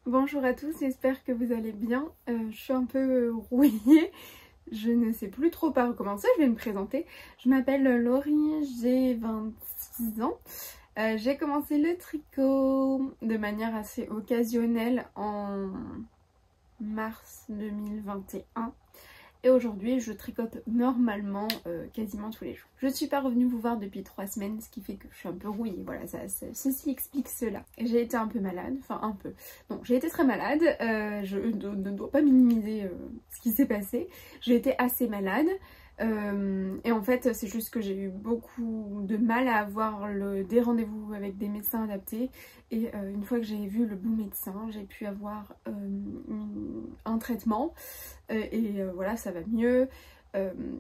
Bonjour à tous, j'espère que vous allez bien. Je suis un peu rouillée, je ne sais plus trop par où commencer, je vais me présenter. Je m'appelle Laurie, j'ai 26 ans. J'ai commencé le tricot de manière assez occasionnelle en mars 2021. Et aujourd'hui je tricote normalement quasiment tous les jours. Je ne suis pas revenue vous voir depuis 3 semaines, ce qui fait que je suis un peu rouillée, voilà, ceci explique cela. J'ai été un peu malade, enfin un peu, non j'ai été très malade, je ne dois pas minimiser ce qui s'est passé. J'ai été assez malade et en fait c'est juste que j'ai eu beaucoup de mal à avoir des rendez-vous avec des médecins adaptés. Et une fois que j'ai vu le bon médecin, j'ai pu avoir un traitement et voilà, ça va mieux.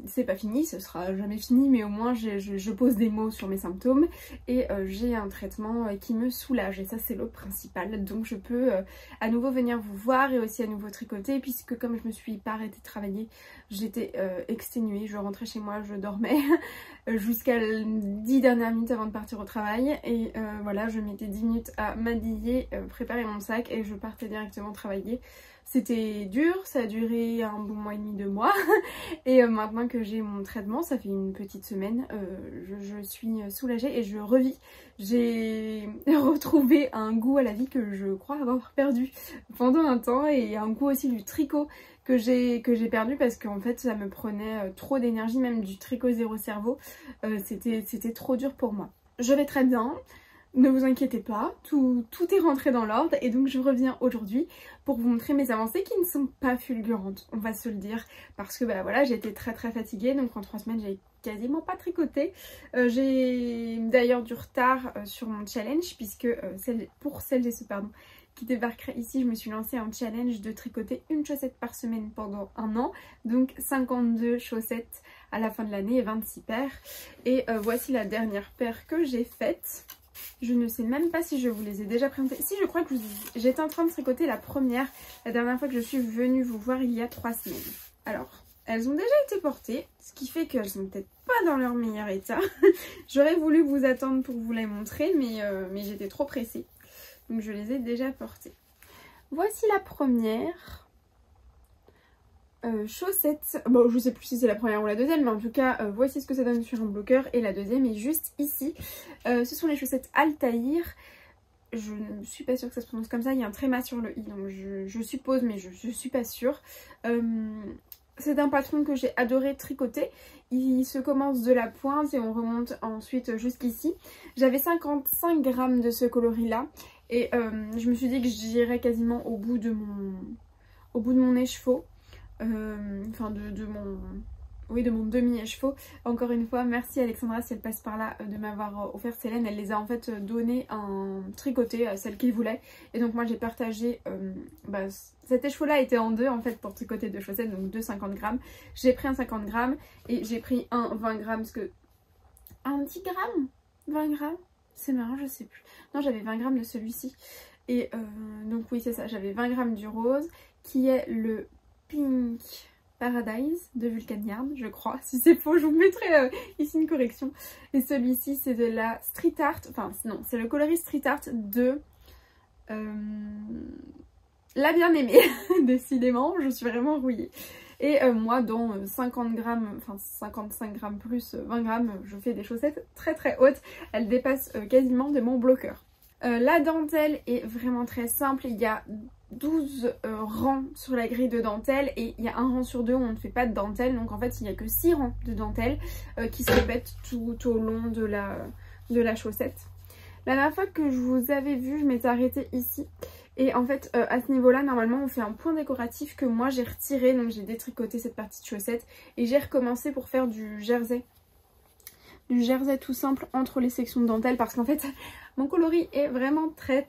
C'est pas fini, ce sera jamais fini, mais au moins je pose des mots sur mes symptômes et j'ai un traitement qui me soulage et ça c'est le principal. Donc je peux à nouveau venir vous voir et aussi à nouveau tricoter, puisque comme je me suis pas arrêtée de travailler, j'étais exténuée, je rentrais chez moi, je dormais jusqu'à les 10 dernières minutes avant de partir au travail et voilà, je mettais 10 minutes à m'habiller, préparer mon sac et je partais directement travailler. C'était dur, ça a duré un bon mois et demi, 2 mois et maintenant que j'ai mon traitement, ça fait une petite semaine, je suis soulagée et je revis. J'ai retrouvé un goût à la vie que je crois avoir perdu pendant un temps, et un goût aussi du tricot que j'ai perdu parce qu'en fait ça me prenait trop d'énergie, même du tricot zéro cerveau, c'était trop dur pour moi. Je vais très bien. Ne vous inquiétez pas, tout est rentré dans l'ordre et donc je reviens aujourd'hui pour vous montrer mes avancées qui ne sont pas fulgurantes, on va se le dire, parce que bah voilà, j'ai été très fatiguée, donc en 3 semaines j'ai quasiment pas tricoté. J'ai d'ailleurs du retard sur mon challenge, puisque pour celles et ceux qui débarqueraient ici, je me suis lancée un challenge de tricoter une chaussette par semaine pendant 1 an, donc 52 chaussettes à la fin de l'année et 26 paires. Et voici la dernière paire que j'ai faite. Je ne sais même pas si je vous les ai déjà présentées. Si, je crois que j'étais en train de tricoter la dernière fois que je suis venue vous voir il y a 3 semaines. Alors, elles ont déjà été portées, ce qui fait qu'elles sont peut-être pas dans leur meilleur état. J'aurais voulu vous attendre pour vous les montrer, mais j'étais trop pressée. Donc je les ai déjà portées. Voici la première. Chaussettes, bon je sais plus si c'est la première ou la deuxième, mais en tout cas voici ce que ça donne sur un bloqueur, et la deuxième est juste ici. Ce sont les chaussettes Altaïr. Je ne suis pas sûre que ça se prononce comme ça, il y a un tréma sur le i, donc je suppose, mais je suis pas sûre. C'est un patron que j'ai adoré tricoter. Il se commence de la pointe et on remonte ensuite jusqu'ici. J'avais 55 grammes de ce coloris là et je me suis dit que j'irais quasiment au bout de mon écheveau. Enfin de mon demi-écheveau. Encore une fois, merci Alexandra si elle passe par là de m'avoir offert ces laines. Elle les a en fait donné en tricoté à celle qui voulait. Et donc moi j'ai partagé, cet écheveau là était en 2 en fait pour tricoter 2 chaussettes, donc 2 50 grammes. J'ai pris un 50 grammes et j'ai pris un 20 grammes, parce que... Un 10 grammes 20 grammes, c'est marrant, je sais plus. Non, j'avais 20 grammes de celui-ci. Et donc oui c'est ça, j'avais 20 grammes du rose qui est le Pink Paradise de Vulcan Yarn, je crois. Si c'est faux, je vous mettrai ici une correction. Et celui-ci, c'est de la Street Art, enfin non, c'est le coloris Street Art de La Bien-Aimée. Décidément, je suis vraiment rouillée. Et moi, dans 50 grammes, enfin 55 grammes plus 20 grammes, je fais des chaussettes très hautes. Elles dépassent quasiment de mon bloqueur. La dentelle est vraiment très simple. Il y a 12 rangs sur la grille de dentelle et il y a un rang sur 2 où on ne fait pas de dentelle, donc en fait il n'y a que 6 rangs de dentelle qui se répètent tout au long de la chaussette. La dernière fois que je vous avais vu, je m'étais arrêtée ici et en fait à ce niveau là normalement on fait un point décoratif que moi j'ai retiré, donc j'ai détricoté cette partie de chaussette et j'ai recommencé pour faire du jersey tout simple entre les sections de dentelle, parce qu'en fait mon coloris est vraiment très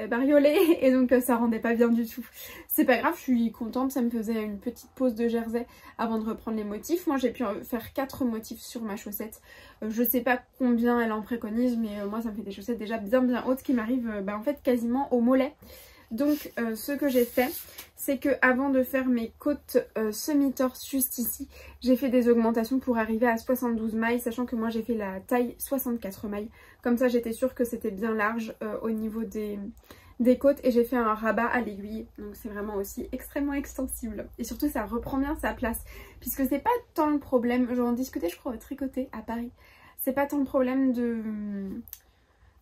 bariolé et donc ça rendait pas bien du tout. C'est pas grave, je suis contente, ça me faisait une petite pause de jersey avant de reprendre les motifs. Moi j'ai pu faire 4 motifs sur ma chaussette. Je sais pas combien elle en préconise, mais moi ça me fait des chaussettes déjà bien hautes qui m'arrivent en fait quasiment au mollet. Donc ce que j'ai fait, c'est que avant de faire mes côtes semi-torse juste ici, j'ai fait des augmentations pour arriver à 72 mailles, sachant que moi j'ai fait la taille 64 mailles. Comme ça j'étais sûre que c'était bien large au niveau des des côtes et j'ai fait un rabat à l'aiguille, donc c'est vraiment aussi extrêmement extensible et surtout ça reprend bien sa place puisque c'est pas tant le problème, j'en discutais je crois au Tricoté à Paris, c'est pas tant le problème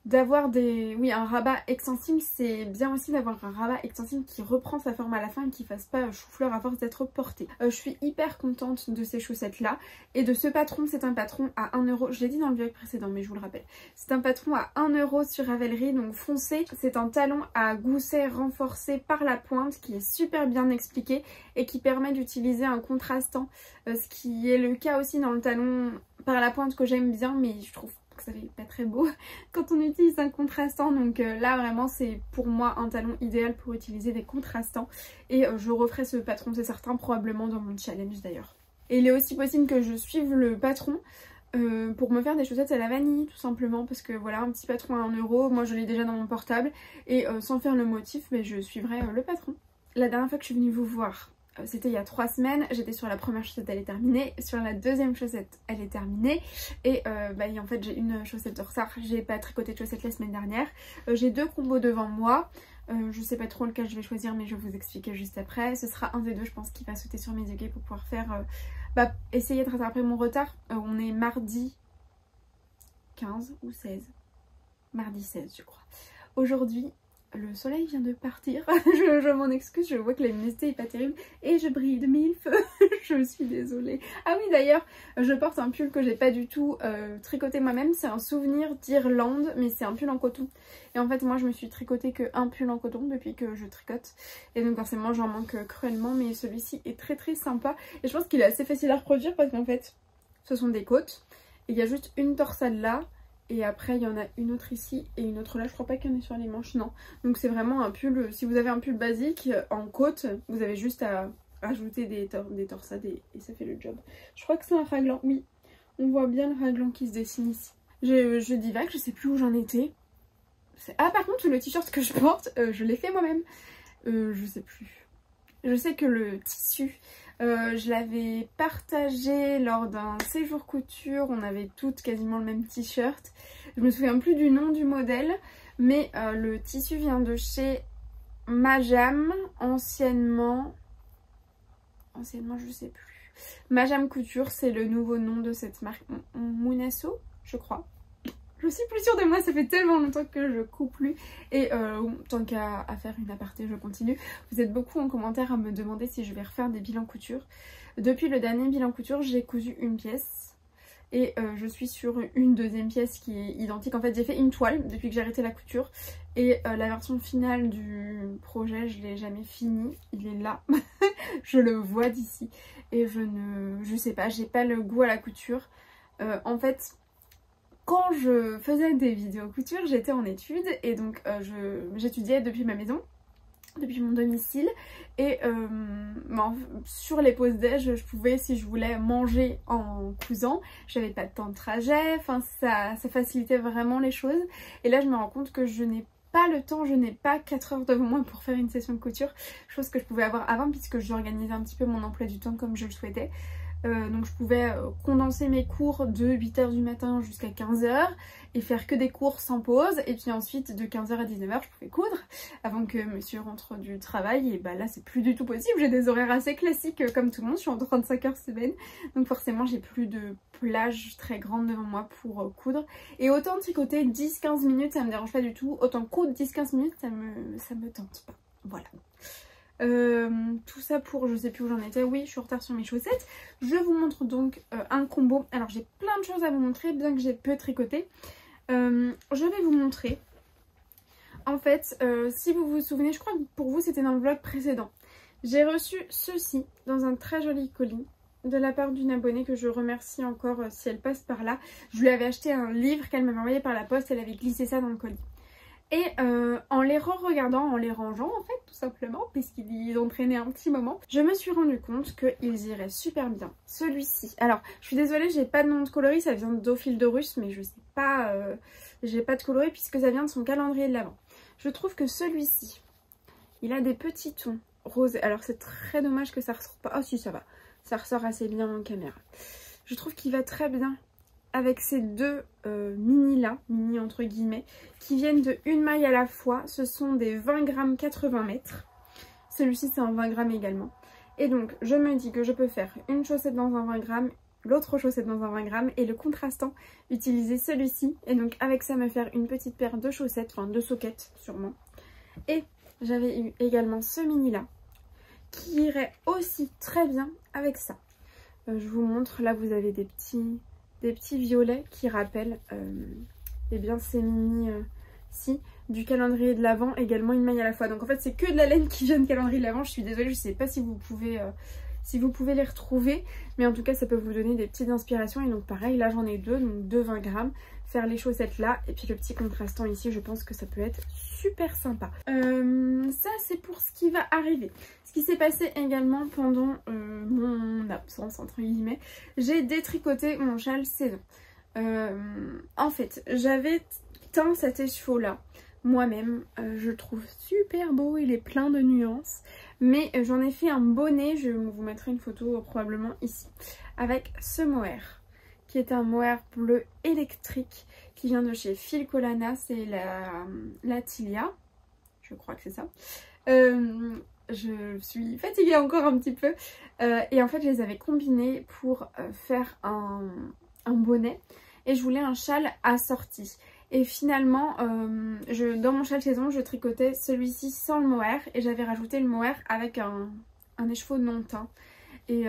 d'avoir un rabat extensible, c'est bien aussi d'avoir un rabat extensible qui reprend sa forme à la fin et qui fasse pas chou-fleur à force d'être porté. Je suis hyper contente de ces chaussettes là et de ce patron. C'est un patron à 1 euro, je l'ai dit dans le vlog précédent mais je vous le rappelle, c'est un patron à 1 euro sur Ravelry, donc foncé. C'est un talon à gousset renforcé par la pointe qui est super bien expliqué et qui permet d'utiliser un contrastant, ce qui est le cas aussi dans le talon par la pointe que j'aime bien, mais je trouve ça fait pas très beau quand on utilise un contrastant, donc là vraiment c'est pour moi un talon idéal pour utiliser des contrastants et je referai ce patron, c'est certain, probablement dans mon challenge d'ailleurs. Et il est aussi possible que je suive le patron pour me faire des chaussettes à la vanille tout simplement, parce que voilà, un petit patron à 1 euro, moi je l'ai déjà dans mon portable et sans faire le motif, mais je suivrai le patron. La dernière fois que je suis venue vous voir, c'était il y a 3 semaines, j'étais sur la première chaussette, elle est terminée, sur la deuxième chaussette elle est terminée et en fait j'ai une chaussette de retard, j'ai pas tricoté de chaussette la semaine dernière, j'ai 2 combos devant moi, je sais pas trop lequel je vais choisir mais je vais vous expliquer juste après, ce sera un des deux je pense qui va sauter sur mes aiguilles pour pouvoir faire, essayer de rattraper mon retard. On est mardi 15 ou 16, mardi 16 je crois. Aujourd'hui le soleil vient de partir, je m'en excuse, je vois que la luminosité est pas terrible et je brille de 1000 feux, je suis désolée. Ah oui d'ailleurs, je porte un pull que j'ai pas du tout tricoté moi-même, c'est un souvenir d'Irlande mais c'est un pull en coton. Et en fait moi je me suis tricoté qu'un pull en coton depuis que je tricote et donc forcément j'en manque cruellement, mais celui-ci est très très sympa et je pense qu'il est assez facile à reproduire parce qu'en fait ce sont des côtes et il y a juste une torsade là. Et après il y en a une autre ici et une autre là, je crois pas qu'il y en ait sur les manches, non. Donc c'est vraiment un pull, si vous avez un pull basique en côte, vous avez juste à ajouter des torsades et ça fait le job. Je crois que c'est un raglan, oui, on voit bien le raglan qui se dessine ici. Je divague, je sais plus où j'en étais. Ah par contre le t-shirt que je porte, je l'ai fait moi-même, je sais plus. Je sais que le tissu, je l'avais partagé lors d'un séjour couture, on avait toutes quasiment le même t-shirt. Je me souviens plus du nom du modèle, mais le tissu vient de chez Majam, anciennement je sais plus. Majam Couture, c'est le nouveau nom de cette marque, Munasso je crois. Je suis plus sûre de moi, ça fait tellement longtemps que je coupe plus. Et tant qu'à faire une aparté, je continue. Vous êtes beaucoup en commentaire à me demander si je vais refaire des bilans couture. Depuis le dernier bilan couture, j'ai cousu une pièce. Et je suis sur une deuxième pièce qui est identique. En fait, j'ai fait une toile depuis que j'ai arrêté la couture. Et la version finale du projet, je l'ai jamais fini. Il est là. Je le vois d'ici. Et je sais pas, j'ai pas le goût à la couture. En fait... Quand je faisais des vidéos couture, j'étais en études et donc j'étudiais depuis ma maison, depuis mon domicile et sur les pauses déj, je pouvais, si je voulais, manger en cousant. J'avais pas de temps de trajet, enfin ça facilitait vraiment les choses. Et là je me rends compte que je n'ai pas le temps, je n'ai pas 4 heures devant moi pour faire une session de couture, chose que je pouvais avoir avant puisque j'organisais un petit peu mon emploi du temps comme je le souhaitais. Donc je pouvais condenser mes cours de 8h du matin jusqu'à 15h et faire que des cours sans pause, et puis ensuite de 15h à 19h je pouvais coudre avant que monsieur rentre du travail, et bah là c'est plus du tout possible, j'ai des horaires assez classiques comme tout le monde, je suis en 35 heures semaine, donc forcément j'ai plus de plage très grande devant moi pour coudre. Et autant tricoter 10-15 minutes ça me dérange pas du tout, autant coudre 10-15 minutes ça me tente pas, voilà. Tout ça pour, je sais plus où j'en étais, oui je suis en retard sur mes chaussettes. Je vous montre donc un combo. Alors j'ai plein de choses à vous montrer bien que j'ai peu tricoté. Je vais vous montrer. En fait si vous vous souvenez, je crois que pour vous c'était dans le vlog précédent, j'ai reçu ceci dans un très joli colis de la part d'une abonnée que je remercie encore si elle passe par là. Je lui avais acheté un livre qu'elle m'avait envoyé par la poste, elle avait glissé ça dans le colis. Et en les re-regardant, en les rangeant en fait tout simplement, puisqu'ils ont traîné un petit moment, je me suis rendu compte qu'ils iraient super bien. Celui-ci, alors je suis désolée j'ai pas de nom de coloris, ça vient d'Au Fil de Russe mais je sais pas, j'ai pas de coloris puisque ça vient de son calendrier de l'Avent. Je trouve que celui-ci, il a des petits tons rosés, alors c'est très dommage que ça ressort pas, ah si ça va, ça ressort assez bien en caméra. Je trouve qu'il va très bien avec ces deux mini là, mini entre guillemets, qui viennent de une maille à la fois. Ce sont des 20 grammes 80 mètres. Celui-ci c'est un 20 grammes également. Et donc je me dis que je peux faire une chaussette dans un 20 grammes, l'autre chaussette dans un 20 grammes et le contrastant utiliser celui-ci. Et donc avec ça me faire une petite paire de chaussettes, enfin de soquettes sûrement. Et j'avais eu également ce mini là qui irait aussi très bien avec ça. Je vous montre, là vous avez des petits violets qui rappellent eh bien ces mini-ci du calendrier de l'Avent, également une maille à la fois. Donc en fait c'est que de la laine qui vient de calendrier de l'Avent, je suis désolée, je sais pas si vous pouvez les retrouver, mais en tout cas ça peut vous donner des petites inspirations. Et donc pareil, là j'en ai deux, donc 20 grammes, faire les chaussettes là, et puis le petit contrastant ici, je pense que ça peut être super sympa. Ça c'est pour ce qui va arriver. Ce qui s'est passé également pendant mon absence entre guillemets, j'ai détricoté mon châle saison. En fait j'avais teint cet écheveau là moi-même, je le trouve super beau, il est plein de nuances, mais j'en ai fait un bonnet, je vous mettrai une photo probablement ici, avec ce mohair, qui est un mohair bleu électrique, qui vient de chez Filcolana, c'est la Tilia, je crois que c'est ça. Je suis fatiguée encore un petit peu, et en fait je les avais combinés pour faire un bonnet, et je voulais un châle assorti. Et finalement, dans mon châle saison, je tricotais celui-ci sans le mohair. Et j'avais rajouté le mohair avec un écheveau non teint. Et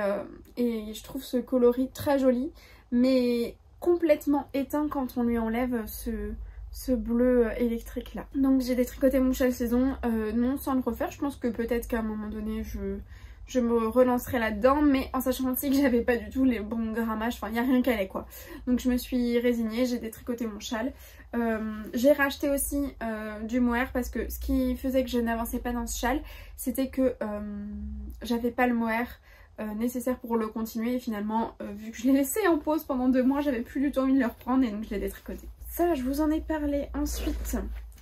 je trouve ce coloris très joli, mais complètement éteint quand on lui enlève ce bleu électrique là. Donc j'ai détricoté mon châle saison, non sans le refaire. Je pense que peut-être qu'à un moment donné, je me relancerai là-dedans, mais en sachant aussi que j'avais pas du tout les bons grammages, enfin il n'y a rien qui allait quoi. Donc je me suis résignée, j'ai détricoté mon châle. J'ai racheté aussi du mohair parce que ce qui faisait que je n'avançais pas dans ce châle, c'était que j'avais pas le mohair nécessaire pour le continuer. Et finalement, vu que je l'ai laissé en pause pendant 2 mois, j'avais plus du tout envie de le reprendre et donc je l'ai détricoté. Ça, je vous en ai parlé ensuite.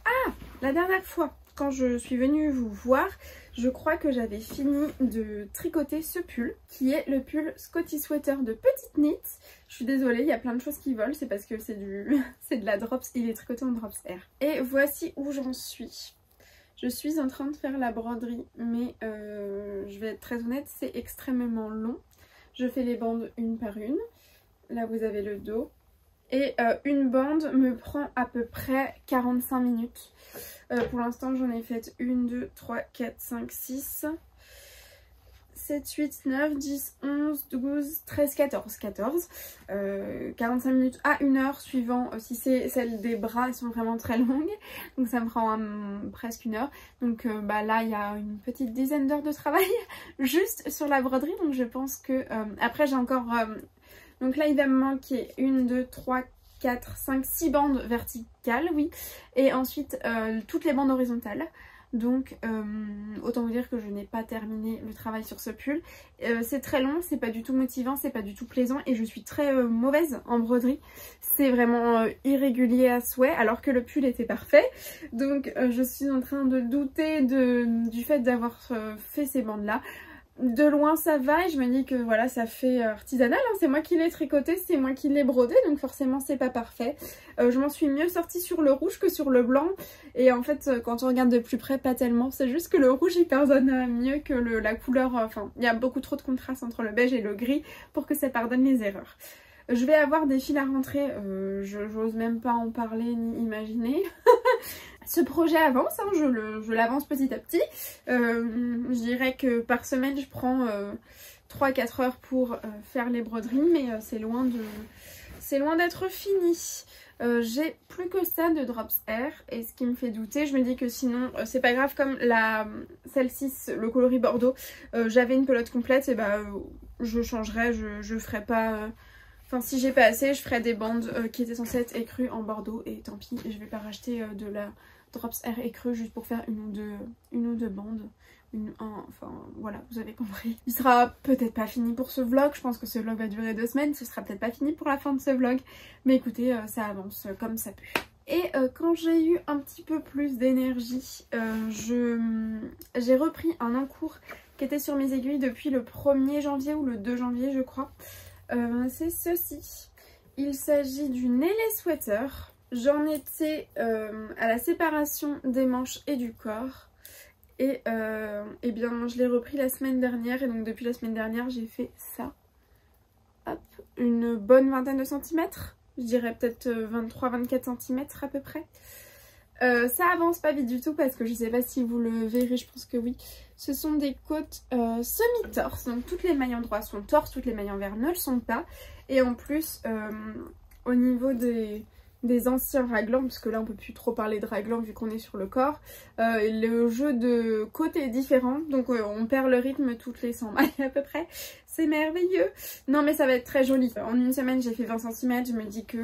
Ah, la dernière fois, quand je suis venue vous voir, je crois que j'avais fini de tricoter ce pull, qui est le pull Scotty Sweater de Petite Knit. Je suis désolée, il y a plein de choses qui volent, c'est parce que c'est de la Drops, il est tricoté en Drops Air. Et voici où j'en suis. Je suis en train de faire la broderie, mais je vais être très honnête, c'est extrêmement long. Je fais les bandes une par une. Là vous avez le dos. Et une bande me prend à peu près 45 minutes. Pour l'instant j'en ai fait 1, 2, 3, 4, 5, 6, 7, 8, 9, 10, 11, 12, 13, 14. 45 minutes à 1 heure suivant si c'est celle des bras, elles sont vraiment très longues. Donc ça me prend presque 1 heure. Donc là il y a une petite dizaine d'heures de travail juste sur la broderie. Donc je pense que après j'ai encore... donc là il va me manquer 1, 2, 3, 4, 5, 6 bandes verticales, oui. Et ensuite toutes les bandes horizontales. Donc autant vous dire que je n'ai pas terminé le travail sur ce pull. C'est très long, c'est pas du tout motivant, c'est pas du tout plaisant et je suis très mauvaise en broderie. C'est vraiment irrégulier à souhait alors que le pull était parfait. Donc je suis en train de douter du fait d'avoir fait ces bandes là. De loin ça va et je me dis que voilà, ça fait artisanal, hein. C'est moi qui l'ai tricoté, c'est moi qui l'ai brodé, donc forcément c'est pas parfait. Je m'en suis mieux sortie sur le rouge que sur le blanc et en fait quand on regarde de plus près pas tellement, c'est juste que le rouge il pardonne mieux que la couleur, enfin il y a beaucoup trop de contraste entre le beige et le gris pour que ça pardonne les erreurs. Je vais avoir des fils à rentrer, j'ose même pas en parler ni imaginer. Ce projet avance, hein, je l'avance petit à petit. Je dirais que par semaine je prends 3-4 heures pour faire les broderies, mais c'est loin d'être fini. J'ai plus que ça de Drops Air et ce qui me fait douter, je me dis que sinon c'est pas grave, comme celle-ci, le coloris bordeaux, j'avais une pelote complète et je changerai, je ferai pas... Enfin si j'ai pas assez, je ferai des bandes qui étaient censées être écrues en bordeaux et tant pis, je vais pas racheter de la Drops Air écrue juste pour faire une ou deux bandes. Enfin voilà, vous avez compris. Il sera peut-être pas fini pour ce vlog, je pense que ce vlog va durer 2 semaines, ce sera peut-être pas fini pour la fin de ce vlog. Mais écoutez, ça avance comme ça peut. Et quand j'ai eu un petit peu plus d'énergie, j'ai repris un encours qui était sur mes aiguilles depuis le 1er janvier ou le 2 janvier je crois. C'est ceci. Il s'agit du Nelly Sweater. J'en étais à la séparation des manches et du corps. Et bien je l'ai repris la semaine dernière et donc depuis la semaine dernière j'ai fait ça. Hop, une bonne vingtaine de centimètres. Je dirais peut-être 23-24 cm à peu près. Ça avance pas vite du tout parce que je sais pas si vous le verrez, je pense que oui. Ce sont des côtes semi-torse, donc toutes les mailles endroits sont torse, toutes les mailles envers ne le sont pas. Et en plus, au niveau des anciens raglans, parce que là on peut plus trop parler de raglans vu qu'on est sur le corps, le jeu de côte est différent, donc on perd le rythme toutes les 100 mailles à peu près. C'est merveilleux. Non mais ça va être très joli. En une semaine j'ai fait 20 cm, je me dis que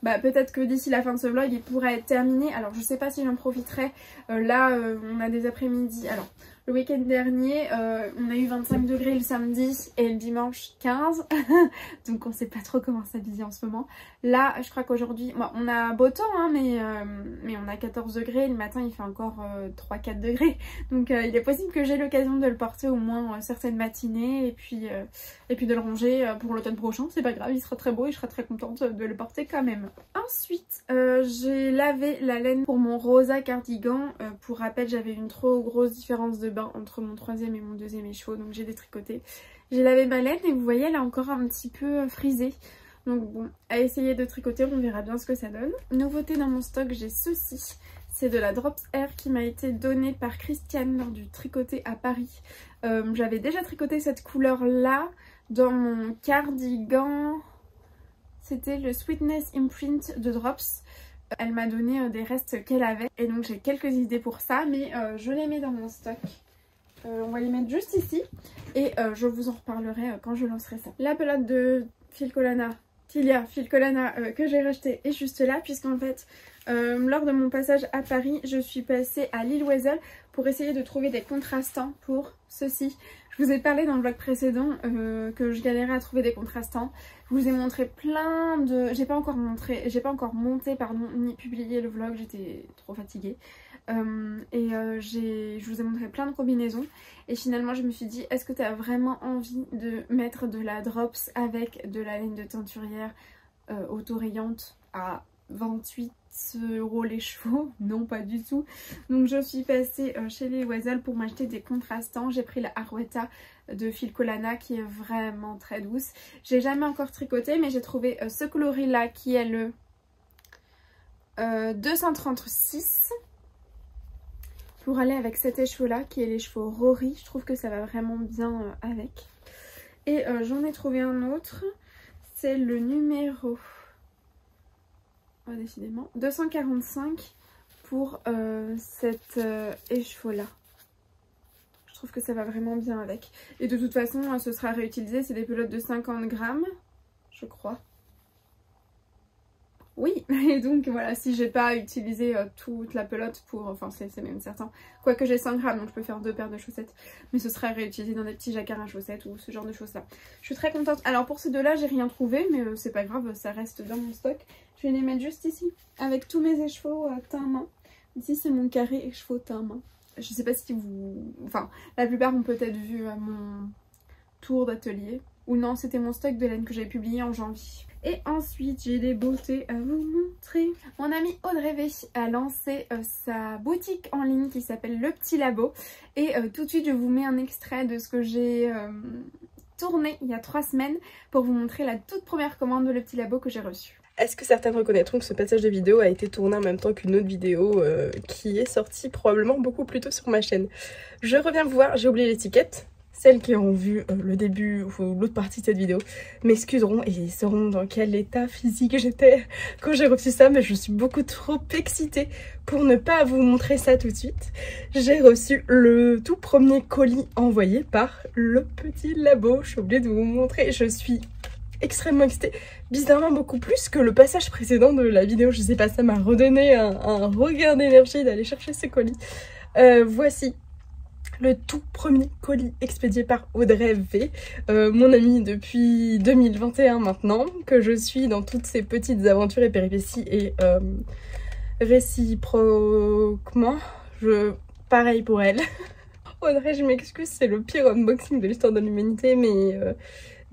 peut-être que d'ici la fin de ce vlog il pourra être terminé. Alors je sais pas si j'en profiterai. Là on a des après-midi. Alors le week-end dernier on a eu 25 degrés le samedi et le dimanche 15. Donc on sait pas trop comment s'habiller en ce moment. Là je crois qu'aujourd'hui, bon, on a beau temps hein, mais on a 14 degrés. Le matin il fait encore 3-4 degrés. Donc il est possible que j'ai l'occasion de le porter au moins certaines matinées et puis de le ranger pour l'automne prochain. C'est pas grave, il sera très beau et je serai très contente de le porter quand même. Ensuite j'ai lavé la laine pour mon rosa cardigan. Pour rappel j'avais une trop grosse différence de bain entre mon troisième et mon deuxième écheveau, donc j'ai détricoté. J'ai lavé ma laine et vous voyez elle est encore un petit peu frisée. Donc bon, à essayer de tricoter, on verra bien ce que ça donne. Nouveauté dans mon stock, j'ai ceci. C'est de la Drops Air qui m'a été donnée par Christiane lors du tricoté à Paris. J'avais déjà tricoté cette couleur là dans mon cardigan. C'était le Sweetness Imprint de Drops. Elle m'a donné des restes qu'elle avait et donc j'ai quelques idées pour ça, mais je les mets dans mon stock. On va les mettre juste ici et je vous en reparlerai quand je lancerai ça. La pelote de Tilia Filcolana que j'ai rachetée est juste là, puisqu'en fait lors de mon passage à Paris je suis passée à Lille Oisel pour essayer de trouver des contrastants pour ceci. Je vous ai parlé dans le vlog précédent que je galérais à trouver des contrastants. Je vous ai montré plein de... J'ai pas encore monté pardon, ni publié le vlog, j'étais trop fatiguée. Je vous ai montré plein de combinaisons et finalement je me suis dit, est-ce que tu as vraiment envie de mettre de la Drops avec de la laine de teinturière autorayante à 28 € les chevaux? Non, pas du tout. Donc je suis passée chez les Oisel pour m'acheter des contrastants. J'ai pris la Arwetta de Filcolana qui est vraiment très douce. J'ai jamais encore tricoté mais j'ai trouvé ce coloris là qui est le 236 pour aller avec cet écheveau là qui est l'écheveau Rory. Je trouve que ça va vraiment bien avec. Et j'en ai trouvé un autre, c'est le numéro décidément 245 pour cet écheveau là. Je trouve que ça va vraiment bien avec. Et de toute façon ce sera réutilisé, c'est des pelotes de 50 grammes je crois. Oui, et donc voilà, si j'ai pas utilisé toute la pelote pour, enfin c'est même certain, quoique j'ai 100 grammes donc je peux faire 2 paires de chaussettes, mais ce sera réutilisé dans des petits jacquards à chaussettes ou ce genre de choses là. Je suis très contente. Alors pour ces deux là j'ai rien trouvé mais c'est pas grave, ça reste dans mon stock. Je vais les mettre juste ici avec tous mes écheveaux teint main. Ici c'est mon carré écheveau teint main. Je sais pas si vous... Enfin la plupart ont peut-être vu mon tour d'atelier. Ou non, c'était mon stock de laine que j'avais publié en janvier. Et ensuite, j'ai des beautés à vous montrer. Mon amie Audrey V a lancé sa boutique en ligne qui s'appelle Le Petit Labo. Et tout de suite, je vous mets un extrait de ce que j'ai tourné il y a 3 semaines pour vous montrer la toute première commande de Le Petit Labo que j'ai reçue. Est-ce que certaines reconnaîtront que ce passage de vidéo a été tourné en même temps qu'une autre vidéo qui est sortie probablement beaucoup plus tôt sur ma chaîne? Je reviens vous voir, j'ai oublié l'étiquette. Celles qui ont vu le début ou l'autre partie de cette vidéo m'excuseront et sauront dans quel état physique j'étais quand j'ai reçu ça, mais je suis beaucoup trop excitée pour ne pas vous montrer ça tout de suite. J'ai reçu le tout premier colis envoyé par Le Petit Labo. Je suis obligée de vous montrer, je suis extrêmement excitée, bizarrement beaucoup plus que le passage précédent de la vidéo. Je sais pas, ça m'a redonné un regain d'énergie d'aller chercher ce colis. Voici le tout premier colis expédié par Audrey V, mon amie depuis 2021 maintenant, que je suis dans toutes ces petites aventures et péripéties et réciproquement, pareil pour elle. Audrey, je m'excuse, c'est le pire unboxing de l'histoire de l'humanité, mais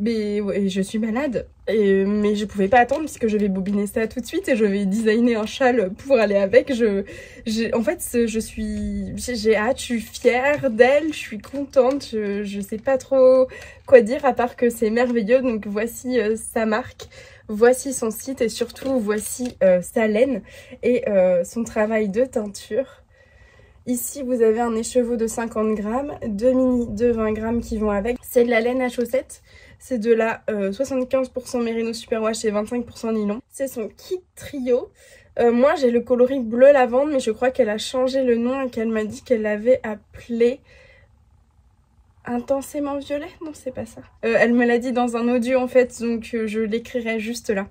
Mais ouais, je suis malade, mais je pouvais pas attendre puisque je vais bobiner ça tout de suite et je vais designer un châle pour aller avec. En fait, j'ai hâte, je suis fière d'elle, je suis contente, je sais pas trop quoi dire à part que c'est merveilleux. Donc voici sa marque, voici son site et surtout voici sa laine et son travail de teinture. Ici, vous avez un écheveau de 50 grammes, deux mini de 20 grammes qui vont avec. C'est de la laine à chaussettes. C'est de la 75% Merino Superwash et 25% nylon. C'est son kit trio. Moi, j'ai le coloris bleu lavande, mais je crois qu'elle a changé le nom et qu'elle m'a dit qu'elle l'avait appelé intensément violet. Non, c'est pas ça. Elle me l'a dit dans un audio en fait, donc je l'écrirai juste là.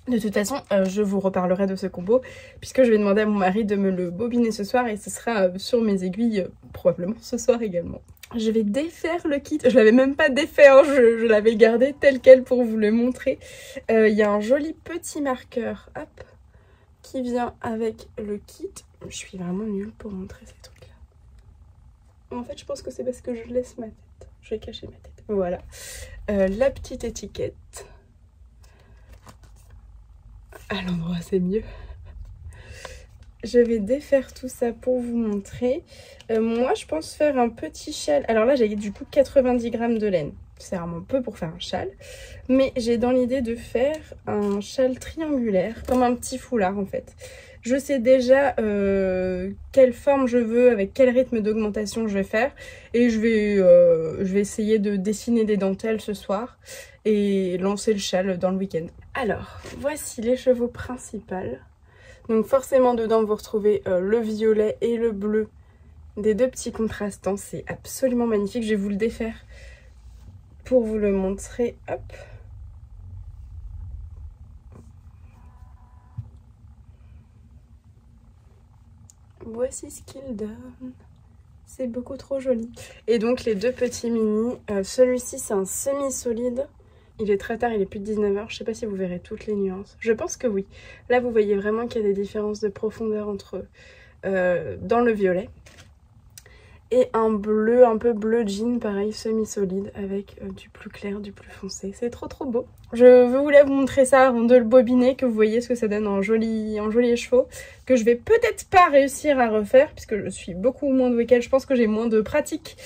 De toute façon, je vous reparlerai de ce combo puisque je vais demander à mon mari de me le bobiner ce soir et ce sera sur mes aiguilles probablement ce soir également. Je vais défaire le kit, je l'avais même pas défait, hein, je l'avais gardé tel quel pour vous le montrer. Il y a un joli petit marqueur, hop, qui vient avec le kit. Je suis vraiment nulle pour montrer ces trucs là. En fait, je pense que c'est parce que je laisse ma tête, je vais cacher ma tête. Voilà, la petite étiquette. À l'endroit c'est mieux. Je vais défaire tout ça pour vous montrer. Moi je pense faire un petit châle. Alors là j'ai du coup 90 grammes de laine. C'est vraiment peu pour faire un châle. Mais j'ai dans l'idée de faire un châle triangulaire. Comme un petit foulard en fait. Je sais déjà quelle forme je veux, avec quel rythme d'augmentation je vais faire. Et je vais essayer de dessiner des dentelles ce soir. Et lancer le châle dans le week-end. Alors, voici l'écheveau principal. Donc forcément dedans vous retrouvez le violet et le bleu des deux petits contrastants. C'est absolument magnifique. Je vais vous le défaire pour vous le montrer. Hop. Voici ce qu'il donne. C'est beaucoup trop joli. Et donc les deux petits mini. Celui-ci c'est un semi-solide. Il est très tard, il est plus de 19 h. Je sais pas si vous verrez toutes les nuances. Je pense que oui. Là, vous voyez vraiment qu'il y a des différences de profondeur entre dans le violet. Et un bleu, un peu bleu jean, pareil, semi-solide, avec du plus clair, du plus foncé. C'est trop trop beau. Je voulais vous montrer ça avant de le bobiner, que vous voyez ce que ça donne en joli écheveau. Que je vais peut-être pas réussir à refaire, puisque je suis beaucoup moins douée qu'elle. Je pense que j'ai moins de pratique.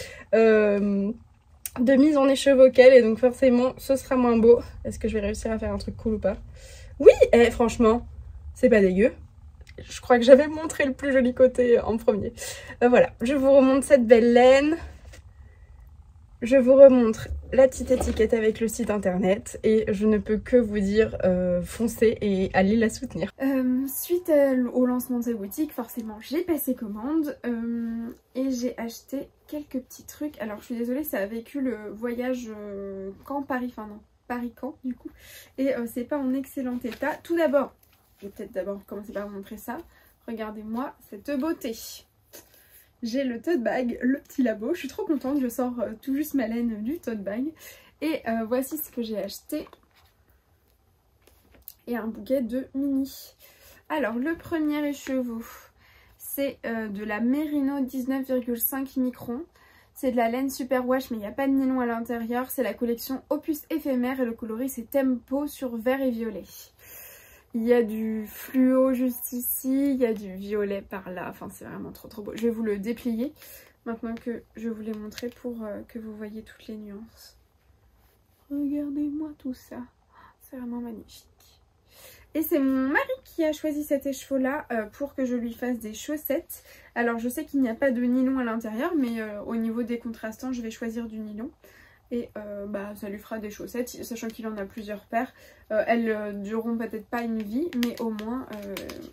De mise en écheveau qu'elle et donc forcément ce sera moins beau. Est-ce que je vais réussir à faire un truc cool ou pas? Oui, franchement, c'est pas dégueu. Je crois que j'avais montré le plus joli côté en premier. Voilà, je vous remontre cette belle laine. Je vous remontre la petite étiquette avec le site internet et je ne peux que vous dire foncez et allez la soutenir. Suite au lancement de sa boutique, forcément j'ai passé commande et j'ai acheté quelques petits trucs. Alors je suis désolée, ça a vécu le voyage Caen-Paris, enfin non, Paris-Caen du coup. Et c'est pas en excellent état. Tout d'abord, je vais peut-être d'abord commencer par vous montrer ça. Regardez-moi cette beauté. J'ai le tote bag, le petit labo. Je suis trop contente, je sors tout juste ma laine du tote bag. Et voici ce que j'ai acheté. Et un bouquet de mini. Alors le premier écheveau, c'est de la Merino 19,5 microns. C'est de la laine Superwash mais il n'y a pas de nylon à l'intérieur. C'est la collection Opus éphémère et le coloris c'est Tempo sur vert et violet. Il y a du fluo juste ici, il y a du violet par là, enfin c'est vraiment trop trop beau. Je vais vous le déplier maintenant que je vous l'ai montré pour que vous voyez toutes les nuances. Regardez-moi tout ça, c'est vraiment magnifique. Et c'est mon mari qui a choisi cet écheveau là pour que je lui fasse des chaussettes. Alors je sais qu'il n'y a pas de nylon à l'intérieur mais au niveau des contrastants je vais choisir du nylon. Et ça lui fera des chaussettes, sachant qu'il en a plusieurs paires. Elles dureront peut-être pas une vie, mais au moins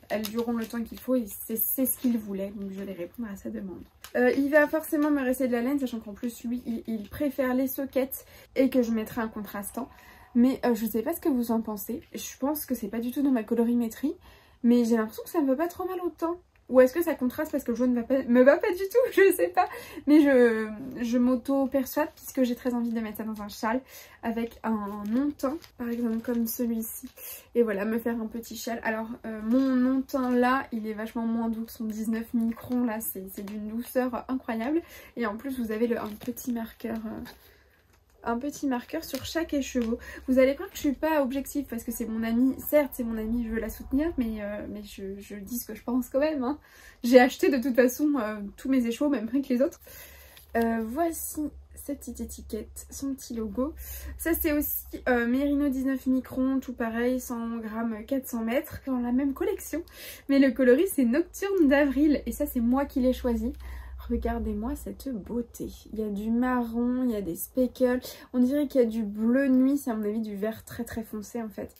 elles dureront le temps qu'il faut et c'est ce qu'il voulait. Donc je vais répondre à sa demande. Il va forcément me rester de la laine, sachant qu'en plus lui il préfère les sockets et que je mettrai un contrastant. Mais je sais pas ce que vous en pensez. Je pense que c'est pas du tout dans ma colorimétrie, mais j'ai l'impression que ça me va pas trop mal au teint. Ou est-ce que ça contraste parce que le jaune me va pas du tout, je sais pas. Mais je m'auto-persuade puisque j'ai très envie de mettre ça dans un châle avec un non-teint, par exemple comme celui-ci. Et voilà, me faire un petit châle. Alors mon non-teint là, il est vachement moins doux que son 19 microns là, c'est d'une douceur incroyable. Et en plus vous avez un petit marqueur un petit marqueur sur chaque écheveau. Vous allez voir que je suis pas objective parce que c'est mon amie, certes c'est mon amie, je veux la soutenir, mais je dis ce que je pense quand même. Hein. J'ai acheté de toute façon tous mes écheveaux, même prix que les autres. Voici cette petite étiquette, son petit logo. Ça c'est aussi Merino 19 microns, tout pareil, 100 grammes 400 mètres, dans la même collection. Mais le coloris c'est Nocturne d'avril et ça c'est moi qui l'ai choisi. Regardez-moi cette beauté. Il y a du marron, il y a des speckles, on dirait qu'il y a du bleu nuit, c'est à mon avis du vert très très foncé en fait.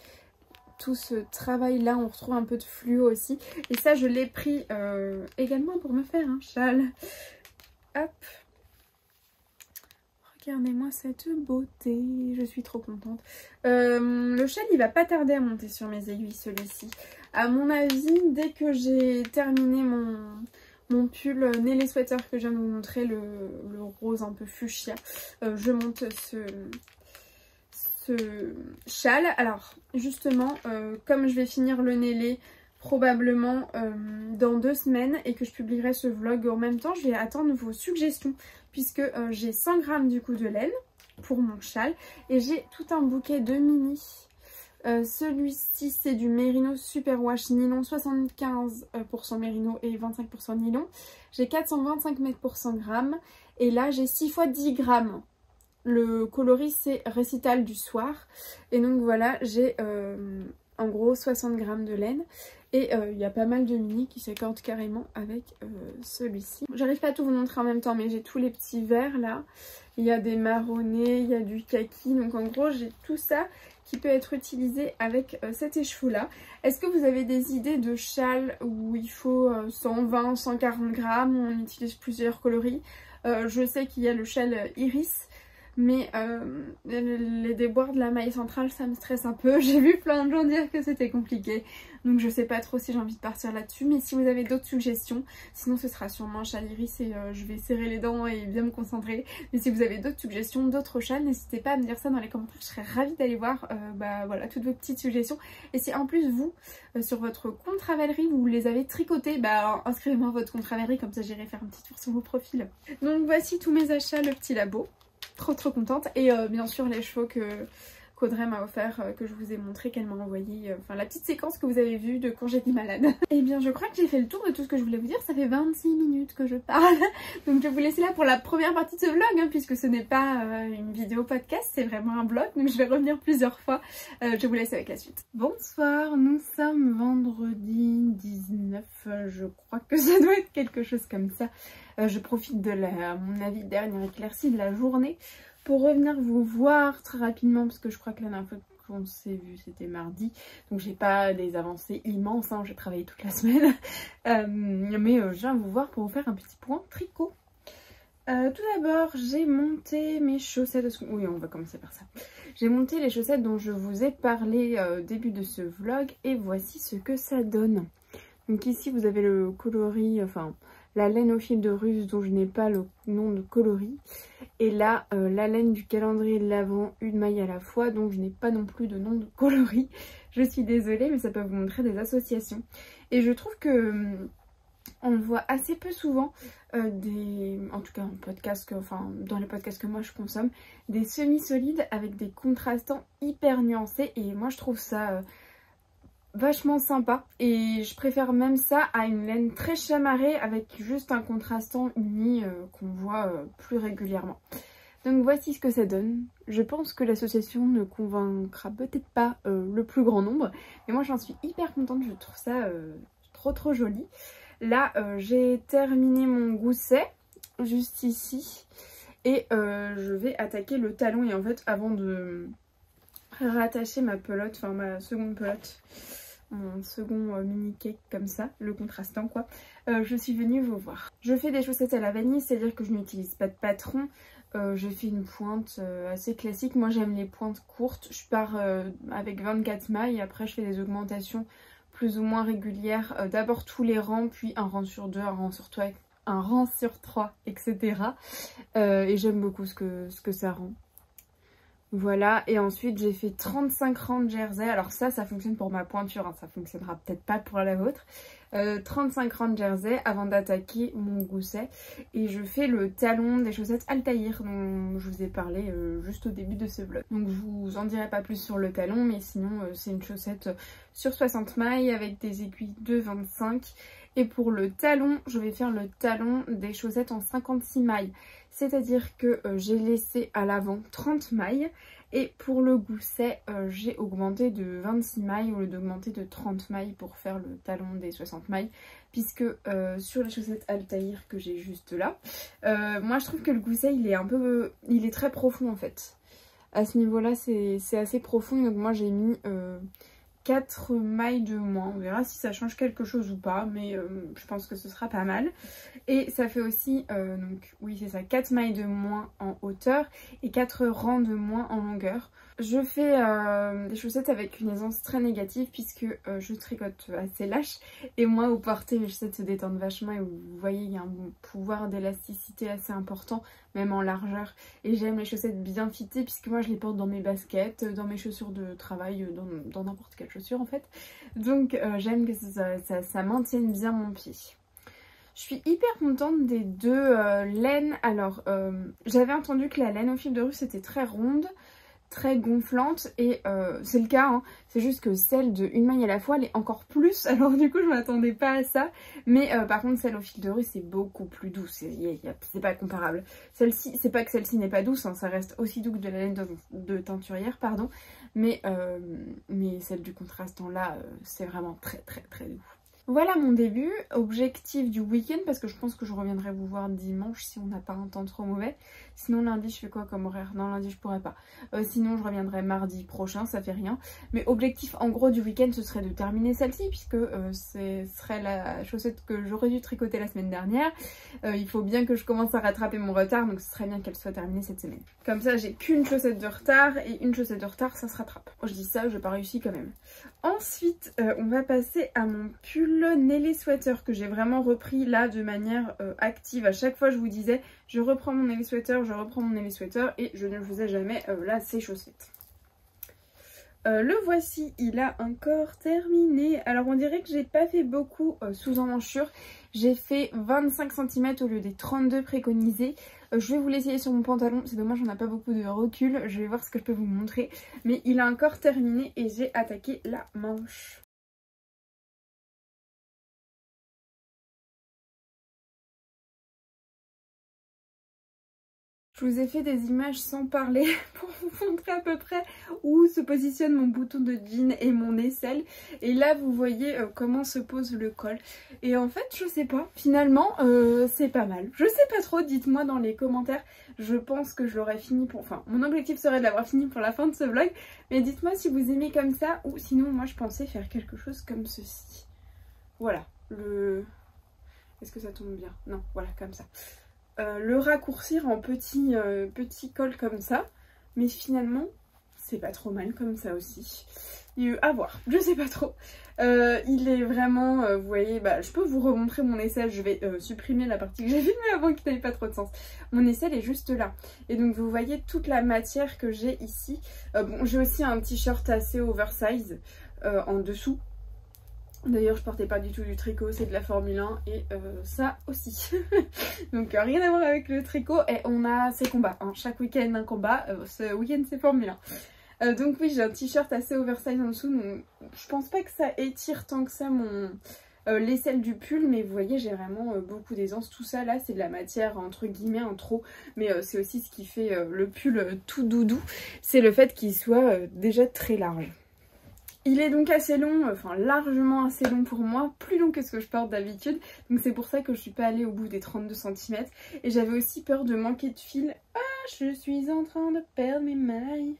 Tout ce travail là, on retrouve un peu de fluo aussi. Et ça je l'ai pris également pour me faire un châle. Hop. Regardez-moi cette beauté, je suis trop contente. Le châle il va pas tarder à monter sur mes aiguilles celui-ci. À mon avis, dès que j'ai terminé mon pull Nelly Sweater que je viens de vous montrer, le rose un peu fuchsia, je monte ce châle. Alors justement, comme je vais finir le Nelly probablement dans 2 semaines et que je publierai ce vlog en même temps, je vais attendre vos suggestions puisque j'ai 100 grammes du coup de laine pour mon châle et j'ai tout un bouquet de mini. Celui-ci c'est du Merino Superwash nylon, 75% Merino et 25% nylon. J'ai 425 mètres pour 100 grammes et là j'ai 6 fois 10 grammes. Le coloris c'est récital du soir et donc voilà, j'ai en gros 60 grammes de laine. Et il y a pas mal de mini qui s'accordent carrément avec celui-ci. J'arrive pas à tout vous montrer en même temps, mais j'ai tous les petits verts là. Il y a des marronnés, il y a du kaki. Donc en gros, j'ai tout ça qui peut être utilisé avec cet écheveau là. Est-ce que vous avez des idées de châle où il faut 120, 140 grammes, où on utilise plusieurs coloris? Je sais qu'il y a le châle iris. Mais les déboires de la maille centrale ça me stresse un peu. J'ai vu plein de gens dire que c'était compliqué. Donc je sais pas trop si j'ai envie de partir là-dessus. Mais si vous avez d'autres suggestions, sinon ce sera sûrement un châle iris et je vais serrer les dents et bien me concentrer. Mais si vous avez d'autres suggestions, d'autres châles, n'hésitez pas à me dire ça dans les commentaires. Je serais ravie d'aller voir voilà, toutes vos petites suggestions. Et si en plus vous, sur votre compte Ravelry, vous les avez tricotés, inscrivez-moi votre compte Ravelry, comme ça j'irai faire un petit tour sur vos profils. Donc voici tous mes achats, le petit labo. Trop contente et bien sûr les chevaux qu'Audrey m'a offert, que je vous ai montré, qu'elle m'a envoyé, enfin la petite séquence que vous avez vue de quand j'étais malade. Et bien je crois que j'ai fait le tour de tout ce que je voulais vous dire, ça fait 26 minutes que je parle, donc je vais vous laisser là pour la première partie de ce vlog, hein, puisque ce n'est pas une vidéo podcast, c'est vraiment un vlog, donc je vais revenir plusieurs fois, je vous laisse avec la suite. Bonsoir, nous sommes vendredi 19, je crois que ça doit être quelque chose comme ça. Je profite de à mon avis, dernière éclaircie de la journée pour revenir vous voir très rapidement parce que je crois que la dernière fois qu'on s'est vu c'était mardi. Donc j'ai pas des avancées immenses, hein, j'ai travaillé toute la semaine. Mais je viens vous voir pour vous faire un petit point tricot. Tout d'abord j'ai monté mes chaussettes. Oui, on va commencer par ça. J'ai monté les chaussettes dont je vous ai parlé au début de ce vlog et voici ce que ça donne. Donc ici vous avez le coloris, enfin la laine au fil de russe dont je n'ai pas le nom de coloris. Et là, la laine du calendrier de l'Avent, une maille à la fois, donc je n'ai pas non plus de nom de coloris. Je suis désolée, mais ça peut vous montrer des associations. Et je trouve que on le voit assez peu souvent, en tout cas en podcast, dans les podcasts que moi je consomme, des semi-solides avec des contrastants hyper nuancés. Et moi je trouve ça vachement sympa et je préfère même ça à une laine très chamarrée avec juste un contrastant uni qu'on voit plus régulièrement. Donc voici ce que ça donne. Je pense que l'association ne convaincra peut-être pas le plus grand nombre, mais moi j'en suis hyper contente, je trouve ça trop joli. Là j'ai terminé mon gousset juste ici et je vais attaquer le talon. Et en fait avant de rattacher ma pelote, enfin ma seconde pelote, mon second mini cake comme ça, le contrastant quoi, je suis venue vous voir. Je fais des chaussettes à la vanille, c'est à dire que je n'utilise pas de patron. J'ai fait une pointe assez classique, moi j'aime les pointes courtes, je pars avec 24 mailles, après je fais des augmentations plus ou moins régulières, d'abord tous les rangs, puis un rang sur 2, un rang sur 3, etc. Et j'aime beaucoup ce que ça rend. Voilà, et ensuite j'ai fait 35 rangs de jersey. Alors ça fonctionne pour ma pointure, hein, ça fonctionnera peut-être pas pour la vôtre. 35 rangs de jersey avant d'attaquer mon gousset. Et je fais le talon des chaussettes Altaïr dont je vous ai parlé juste au début de ce vlog. Donc je vous en dirai pas plus sur le talon, mais sinon c'est une chaussette sur 60 mailles avec des aiguilles de 25. Et pour le talon, je vais faire le talon des chaussettes en 56 mailles. C'est-à-dire que j'ai laissé à l'avant 30 mailles. Et pour le gousset, j'ai augmenté de 26 mailles au lieu d'augmenter de 30 mailles pour faire le talon des 60 mailles. Puisque sur les chaussettes Altaïr que j'ai juste là, moi je trouve que le gousset il est très profond en fait. À ce niveau-là c'est assez profond, donc moi j'ai mis 4 mailles de moins. On verra si ça change quelque chose ou pas, mais je pense que ce sera pas mal. Et ça fait aussi, donc oui c'est ça, 4 mailles de moins en hauteur et 4 rangs de moins en longueur. Je fais des chaussettes avec une aisance très négative puisque je tricote assez lâche. Et moi au porté mes chaussettes se détendent vachement et vous voyez il y a un pouvoir d'élasticité assez important, même en largeur. Et j'aime les chaussettes bien fitées puisque moi je les porte dans mes baskets, dans mes chaussures de travail, dans n'importe quelle chaussure en fait. Donc j'aime que ça maintienne bien mon pied. Je suis hyper contente des deux laines. Alors j'avais entendu que la laine au fil de rue c'était très ronde, très gonflante et c'est le cas, hein. C'est juste que celle de une maille à la fois elle est encore plus, alors du coup je m'attendais pas à ça, mais par contre celle au fil de rue c'est beaucoup plus doux, c'est pas comparable. Celle-ci, c'est pas que celle-ci n'est pas douce, hein, ça reste aussi doux que de la laine de teinturière, pardon, mais celle du contrastant là c'est vraiment très doux. Voilà mon début, objectif du week-end parce que je pense que je reviendrai vous voir dimanche si on n'a pas un temps trop mauvais. Sinon lundi je fais quoi comme horaire? Non lundi je pourrais pas. Sinon je reviendrai mardi prochain, ça fait rien. Mais objectif en gros du week-end ce serait de terminer celle-ci puisque ce serait la chaussette que j'aurais dû tricoter la semaine dernière. Il faut bien que je commence à rattraper mon retard donc ce serait bien qu'elle soit terminée cette semaine. Comme ça j'ai qu'une chaussette de retard et une chaussette de retard ça se rattrape. Je dis ça, j'ai pas réussi quand même. Ensuite on va passer à mon pull Nelly Sweater que j'ai vraiment repris là de manière active. À chaque fois je vous disais je reprends mon Nelly Sweater, je reprends mon Nelly Sweater et je ne faisais jamais là ces chaussettes. Le voici, il a encore terminé. Alors on dirait que j'ai pas fait beaucoup sous emmanchure. J'ai fait 25 cm au lieu des 32 préconisés. Je vais vous l'essayer sur mon pantalon, c'est dommage on n'a pas beaucoup de recul. Je vais voir ce que je peux vous montrer. Mais il a encore terminé et j'ai attaqué la manche. Je vous ai fait des images sans parler pour vous montrer à peu près où se positionne mon bouton de jean et mon aisselle. Et là vous voyez comment se pose le col. Et en fait je sais pas, finalement c'est pas mal. Je sais pas trop, dites-moi dans les commentaires. Je pense que je l'aurais fini pour... Enfin mon objectif serait de l'avoir fini pour la fin de ce vlog. Mais dites-moi si vous aimez comme ça ou sinon moi je pensais faire quelque chose comme ceci. Voilà, Est-ce que ça tombe bien? Non, voilà comme ça. Le raccourcir en petit col comme ça, mais finalement c'est pas trop mal comme ça aussi. À voir, je sais pas trop. Il est vraiment, vous voyez, je peux vous remontrer mon aisselle, je vais supprimer la partie que j'ai filmée avant qui n'avait pas trop de sens. Mon aisselle est juste là, et donc vous voyez toute la matière que j'ai ici. Bon, j'ai aussi un t-shirt assez oversize en dessous. D'ailleurs je portais pas du tout du tricot, c'est de la Formule 1 et ça aussi. Donc rien à voir avec le tricot et on a ces combats, hein. Chaque week-end un combat, ce week-end c'est Formule 1. Donc oui j'ai un t-shirt assez oversize en dessous, donc je pense pas que ça étire tant que ça l'aisselle du pull, mais vous voyez j'ai vraiment beaucoup d'aisance. Tout ça là c'est de la matière entre guillemets en trop, mais c'est aussi ce qui fait le pull tout doudou, c'est le fait qu'il soit déjà très large. Il est donc assez long, enfin largement assez long pour moi, plus long que ce que je porte d'habitude. Donc c'est pour ça que je suis pas allée au bout des 32 cm. Et j'avais aussi peur de manquer de fil. Ah, je suis en train de perdre mes mailles.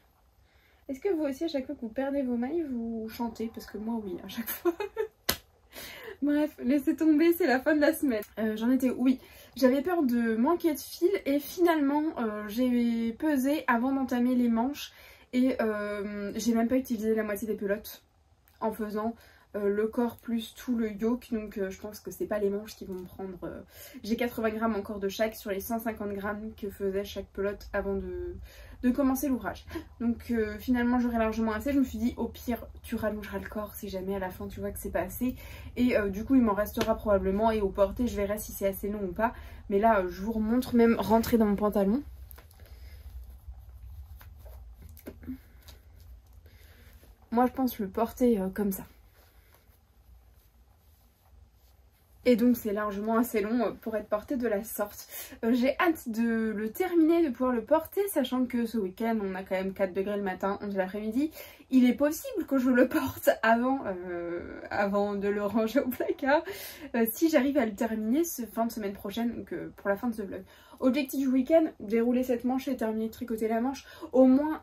Est-ce que vous aussi à chaque fois que vous perdez vos mailles, vous chantez? Parce que moi oui, à chaque fois. Bref, laissez tomber, c'est la fin de la semaine. J'en étais, oui. J'avais peur de manquer de fil et finalement j'ai pesé avant d'entamer les manches. Et j'ai même pas utilisé la moitié des pelotes en faisant le corps plus tout le yoke, donc je pense que c'est pas les manches qui vont me prendre. J'ai 80 grammes encore de chaque sur les 150 grammes que faisait chaque pelote avant de commencer l'ouvrage. Donc finalement j'aurai largement assez. Je me suis dit au pire tu rallongeras le corps si jamais à la fin tu vois que c'est pas assez, et du coup il m'en restera probablement, et au porté je verrai si c'est assez long ou pas. Mais là je vous remontre, même rentrer dans mon pantalon. Moi je pense le porter comme ça. Et donc c'est largement assez long pour être porté de la sorte. J'ai hâte de le terminer, de pouvoir le porter, sachant que ce week-end on a quand même 4 degrés le matin, 11 l'après-midi. Il est possible que je le porte avant de le ranger au placard, si j'arrive à le terminer ce fin de semaine prochaine, donc pour la fin de ce vlog. Objectif du week-end, dérouler cette manche et terminer de tricoter la manche, au moins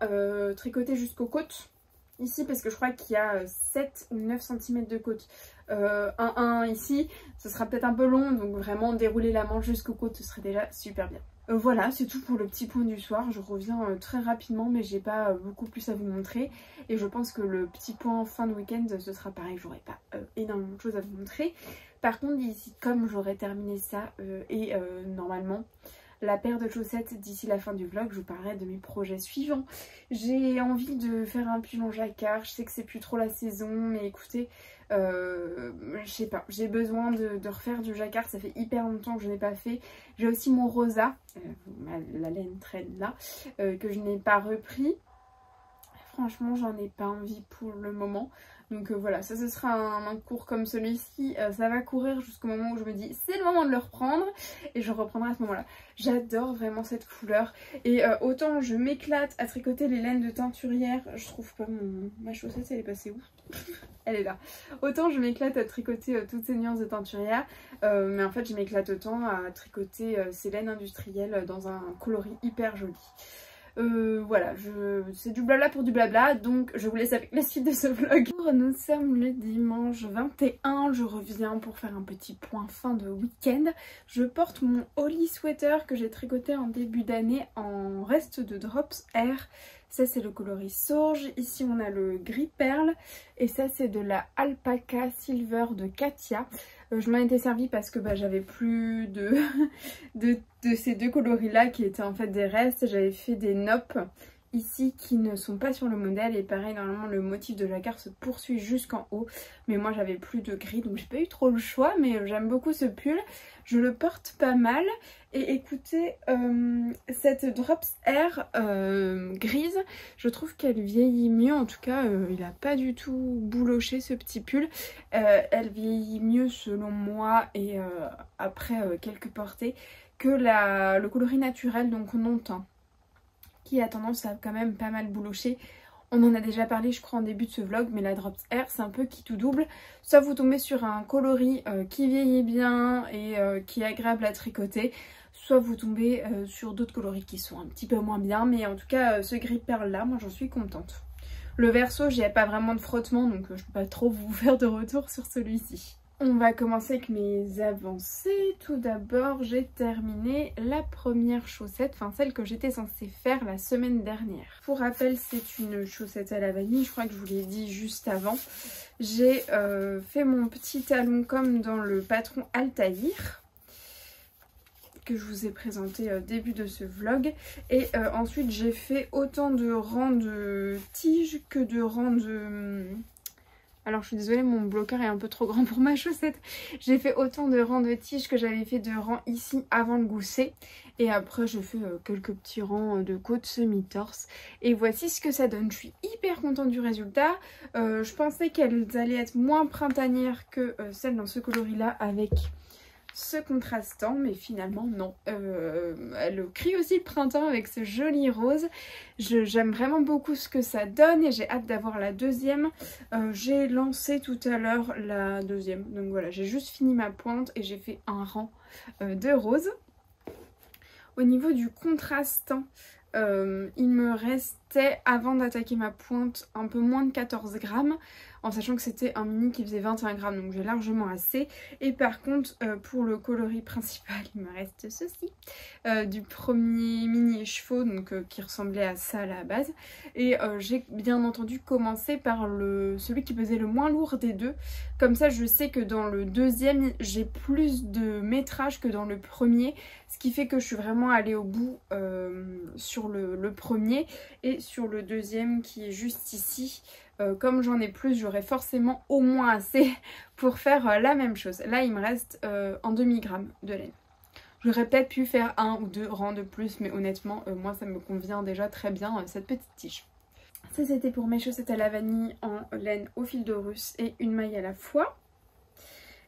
tricoter jusqu'aux côtes. Ici parce que je crois qu'il y a 7 ou 9 cm de côte. Un ici, ce sera peut-être un peu long, donc vraiment dérouler la manche jusqu'aux côtes ce serait déjà super bien. Voilà, c'est tout pour le petit point du soir. Je reviens très rapidement, mais j'ai pas beaucoup plus à vous montrer. Et je pense que le petit point fin de week-end ce sera pareil, j'aurai pas énormément de choses à vous montrer. Par contre d'ici, comme j'aurai terminé ça normalement la paire de chaussettes d'ici la fin du vlog, je vous parlerai de mes projets suivants. J'ai envie de faire un pull en jacquard, je sais que c'est plus trop la saison, mais écoutez, je sais pas, j'ai besoin de refaire du jacquard, ça fait hyper longtemps que je n'ai pas fait. J'ai aussi mon rosa, la laine traîne là, que je n'ai pas repris. Franchement j'en ai pas envie pour le moment. Donc voilà, ça ce sera un cours comme celui-ci, ça va courir jusqu'au moment où je me dis c'est le moment de le reprendre, et je reprendrai à ce moment-là. J'adore vraiment cette couleur, et autant je m'éclate à tricoter les laines de teinturière, je trouve pas ma chaussette, elle est passée où? Elle est là. Autant je m'éclate à tricoter toutes ces nuances de teinturière, mais en fait je m'éclate autant à tricoter ces laines industrielles dans un coloris hyper joli. Voilà, c'est du blabla pour du blabla, donc je vous laisse avec la suite de ce vlog. Nous sommes le dimanche 21, je reviens pour faire un petit point fin de week-end. Je porte mon Holly Sweater que j'ai tricoté en début d'année en reste de Drops Air. Ça c'est le coloris Sorge, ici on a le gris perle, et ça c'est de la Alpaca Silver de Katia. Je m'en étais servi parce que j'avais plus de ces deux coloris là qui étaient en fait des restes. J'avais fait des noppes ici qui ne sont pas sur le modèle, et pareil normalement le motif de jacquard se poursuit jusqu'en haut, mais moi j'avais plus de gris donc j'ai pas eu trop le choix, mais j'aime beaucoup ce pull, je le porte pas mal. Et écoutez, cette Drops Air grise, je trouve qu'elle vieillit mieux, en tout cas il a pas du tout bouloché ce petit pull, elle vieillit mieux selon moi, et après quelques portées, que le coloris naturel, donc non teint, qui a tendance à quand même pas mal boulocher. On en a déjà parlé je crois en début de ce vlog, mais la Drops Air c'est un peu qui tout double. Soit vous tombez sur un coloris qui vieillit bien et qui est agréable à tricoter, soit vous tombez sur d'autres coloris qui sont un petit peu moins bien, mais en tout cas ce gris perle là, moi j'en suis contente. Le verso, j'y ai pas vraiment de frottement, donc je peux pas trop vous faire de retour sur celui-ci. On va commencer avec mes avancées. Tout d'abord, j'ai terminé la première chaussette, enfin celle que j'étais censée faire la semaine dernière. Pour rappel, c'est une chaussette à la vanille, je crois que je vous l'ai dit juste avant. J'ai fait mon petit talon comme dans le patron Altaïr, que je vous ai présenté au début de ce vlog, et ensuite j'ai fait autant de rangs de tiges que de rangs de... Alors je suis désolée, mon bloqueur est un peu trop grand pour ma chaussette. J'ai fait autant de rangs de tiges que j'avais fait de rangs ici avant le gousset. Et après je fais quelques petits rangs de côte semi-torse. Et voici ce que ça donne. Je suis hyper contente du résultat. Je pensais qu'elles allaient être moins printanières que celles dans ce coloris là avec ce contrastant, mais finalement non. Elle crie aussi le printemps avec ce joli rose. J'aime vraiment beaucoup ce que ça donne et j'ai hâte d'avoir la deuxième. J'ai lancé tout à l'heure la deuxième, donc voilà, j'ai juste fini ma pointe et j'ai fait un rang de rose. Au niveau du contrastant, il me reste restait, avant d'attaquer ma pointe, un peu moins de 14 grammes, en sachant que c'était un mini qui faisait 21 grammes, donc j'ai largement assez. Et par contre, pour le coloris principal, il me reste ceci, du premier mini écheveau, donc qui ressemblait à ça à la base. Et j'ai bien entendu commencé par celui qui pesait le moins lourd des deux. Comme ça, je sais que dans le deuxième, j'ai plus de métrage que dans le premier, ce qui fait que je suis vraiment allée au bout sur le premier. Et sur le deuxième qui est juste ici, comme j'en ai plus, j'aurai forcément au moins assez pour faire la même chose. Là, il me reste un demi-gramme de laine. J'aurais peut-être pu faire 1 ou 2 rangs de plus, mais honnêtement, moi ça me convient déjà très bien cette petite tige. Ça, c'était pour mes chaussettes à la vanille en laine au fil de russe et une maille à la fois.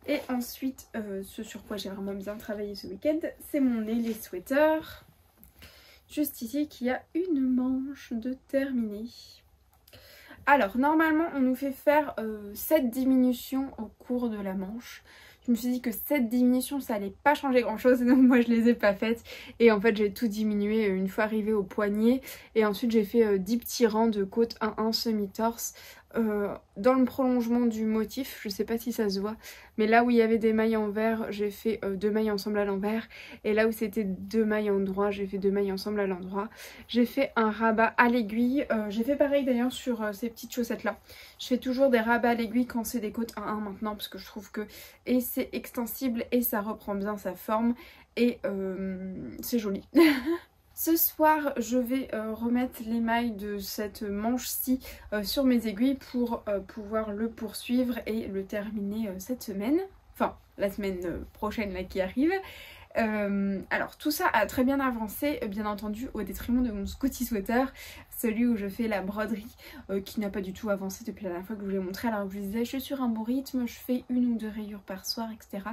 Et ensuite, ce sur quoi j'ai vraiment bien travaillé ce week-end, c'est mon nez, les sweaters. Juste ici, qui a une manche de terminée. Alors, normalement, on nous fait faire 7 diminutions au cours de la manche. Je me suis dit que cette diminution, ça allait pas changer grand chose, donc moi je les ai pas faites. Et en fait j'ai tout diminué une fois arrivée au poignet. Et ensuite j'ai fait 10 petits rangs de côte 1-1 semi-torse. Dans le prolongement du motif, je sais pas si ça se voit, mais là où il y avait des mailles en vert, j'ai fait 2 mailles ensemble à l'envers. Et là où c'était 2 mailles en droit, j'ai fait 2 mailles ensemble à l'endroit. J'ai fait un rabat à l'aiguille. J'ai fait pareil d'ailleurs sur ces petites chaussettes là. Je fais toujours des rabats à l'aiguille quand c'est des côtes 1-1 maintenant, parce que je trouve que et c'est extensible et ça reprend bien sa forme et c'est joli. Ce soir, je vais remettre les mailles de cette manche-ci sur mes aiguilles pour pouvoir le poursuivre et le terminer cette semaine. Enfin, la semaine prochaine là qui arrive. Alors tout ça a très bien avancé, bien entendu au détriment de mon Scotty sweater, celui où je fais la broderie, qui n'a pas du tout avancé depuis la dernière fois que je vous l'ai montré, alors que je vous disais je suis sur un bon rythme, je fais 1 ou 2 rayures par soir, etc.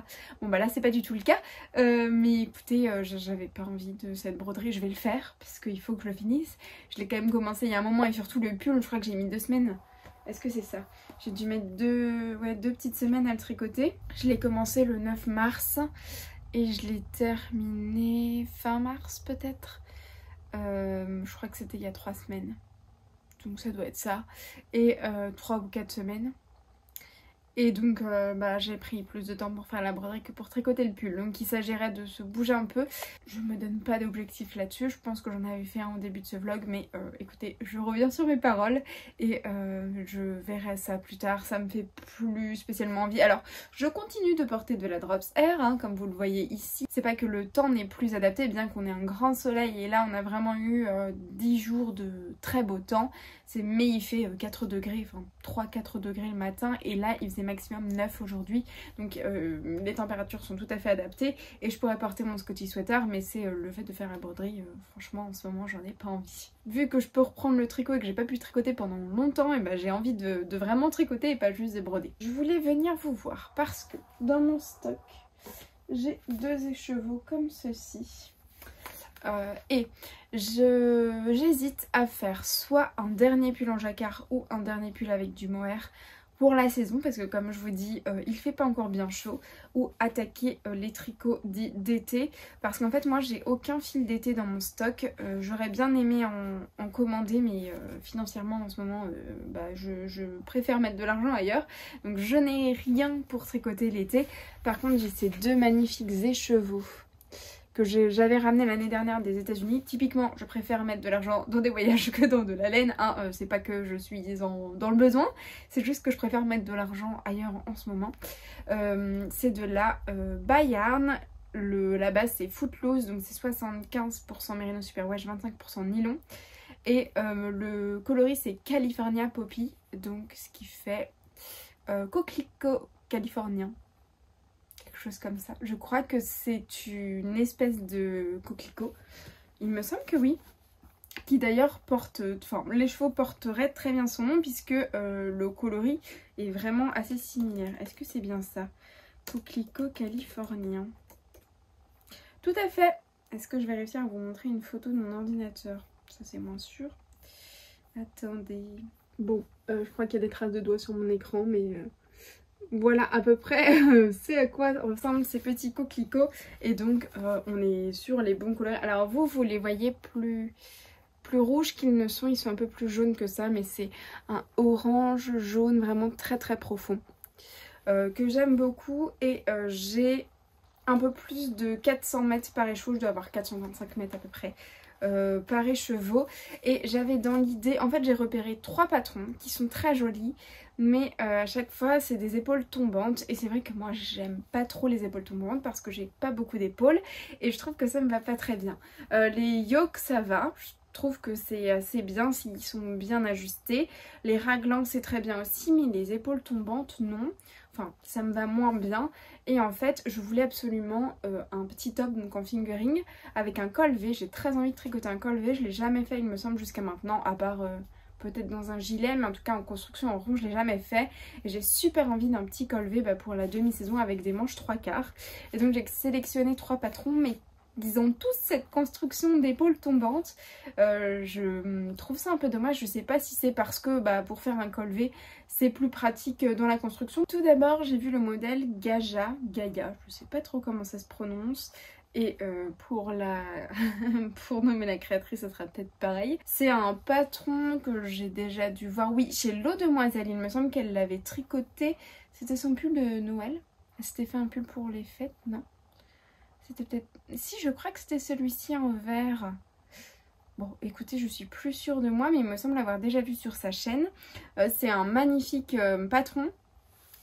Bon bah là c'est pas du tout le cas, mais écoutez, j'avais pas envie de cette broderie, je vais le faire parce qu'il faut que je le finisse. Je l'ai quand même commencé il y a un moment et surtout le pull, je crois que j'ai mis 2 semaines. Est-ce que c'est ça? J'ai dû mettre 2 petites semaines à le tricoter. Je l'ai commencé le 9 mars. Et je l'ai terminé fin mars peut-être. Je crois que c'était il y a 3 semaines. Donc ça doit être ça. Et 3 ou 4 semaines. Et donc j'ai pris plus de temps pour faire la broderie que pour tricoter le pull. Donc il s'agirait de se bouger un peu. Je me donne pas d'objectif là-dessus. Je pense que j'en avais fait un au début de ce vlog. Mais écoutez, je reviens sur mes paroles. Et je verrai ça plus tard. Ça me fait plus spécialement envie. Alors je continue de porter de la Drops Air, hein, comme vous le voyez ici. C'est pas que le temps n'est plus adapté, bien qu'on ait un grand soleil. Et là on a vraiment eu 10 jours de très beau temps. Mais il fait 4 degrés, enfin 3-4 degrés le matin. Et là il faisait maximum 9 aujourd'hui, donc les températures sont tout à fait adaptées et je pourrais porter mon Scotty sweater, mais c'est le fait de faire la broderie, franchement en ce moment j'en ai pas envie. Vu que je peux reprendre le tricot et que j'ai pas pu tricoter pendant longtemps, et j'ai envie de vraiment tricoter et pas juste de broder. Je voulais venir vous voir parce que dans mon stock j'ai 2 écheveaux comme ceci. Et j'hésite à faire soit un dernier pull en jacquard ou un dernier pull avec du mohair pour la saison, parce que comme je vous dis il fait pas encore bien chaud, ou attaquer les tricots dits d'été, parce qu'en fait moi j'ai aucun fil d'été dans mon stock. J'aurais bien aimé en commander, mais financièrement en ce moment je préfère mettre de l'argent ailleurs, donc je n'ai rien pour tricoter l'été. Par contre j'ai ces 2 magnifiques écheveaux que j'avais ramené l'année dernière des États-Unis. Typiquement, je préfère mettre de l'argent dans des voyages que dans de la laine. Hein. C'est pas que je suis dans le besoin, c'est juste que je préfère mettre de l'argent ailleurs en ce moment. C'est de la Bayarn. La base c'est Footloose, donc c'est 75% Merino Superwash, 25% nylon. Et le coloris c'est California Poppy, donc ce qui fait coquelicot californien. Chose comme ça. Je crois que c'est une espèce de coquelicot. Il me semble que oui. Qui d'ailleurs porte... Enfin, les chevaux porteraient très bien son nom puisque le coloris est vraiment assez similaire. Est-ce que c'est bien ça? Coquelicot californien. Tout à fait. Est-ce que je vais réussir à vous montrer une photo de mon ordinateur? Ça c'est moins sûr. Attendez. Bon, je crois qu'il y a des traces de doigts sur mon écran, mais... Voilà à peu près c'est à quoi ressemblent ces petits coquelicots. Et donc on est sur les bons couleurs. Alors vous les voyez plus plus rouges qu'ils ne sont, ils sont un peu plus jaunes que ça, mais c'est un orange jaune vraiment très très profond que j'aime beaucoup. Et j'ai un peu plus de 400 mètres par écheveau, je dois avoir 425 mètres à peu près par écheveau, et j'avais dans l'idée, en fait j'ai repéré 3 patrons qui sont très jolis, mais à chaque fois c'est des épaules tombantes, et c'est vrai que moi j'aime pas trop les épaules tombantes parce que j'ai pas beaucoup d'épaules et je trouve que ça me va pas très bien. Les yokes ça va, je trouve que c'est assez bien s'ils sont bien ajustés, les raglans c'est très bien aussi, mais les épaules tombantes non. Enfin, ça me va moins bien. Et en fait, je voulais absolument un petit top donc en fingering avec un col V. J'ai très envie de tricoter un col V. Je l'ai jamais fait, il me semble, jusqu'à maintenant, à part peut-être dans un gilet. Mais en tout cas, en construction en rond, je l'ai jamais fait. Et j'ai super envie d'un petit col V pour la demi-saison avec des manches 3/4. Et donc, j'ai sélectionné 3 patrons, mais ils ont tous cette construction d'épaules tombantes. Je trouve ça un peu dommage. Je sais pas si c'est parce que pour faire un col V c'est plus pratique dans la construction. Tout d'abord j'ai vu le modèle Gaia, je sais pas trop comment ça se prononce. Et pour nommer la créatrice, ça sera peut-être pareil. C'est un patron que j'ai déjà dû voir, oui, chez L'Eau Demoiselle. Il me semble qu'elle l'avait tricoté. C'était son pull de Noël. Elle s'était fait un pull pour les fêtes, non? C'était peut-être... Si, je crois que c'était celui-ci en vert. Bon, écoutez, je suis plus sûre de moi, mais il me semble l'avoir déjà vu sur sa chaîne. C'est un magnifique patron.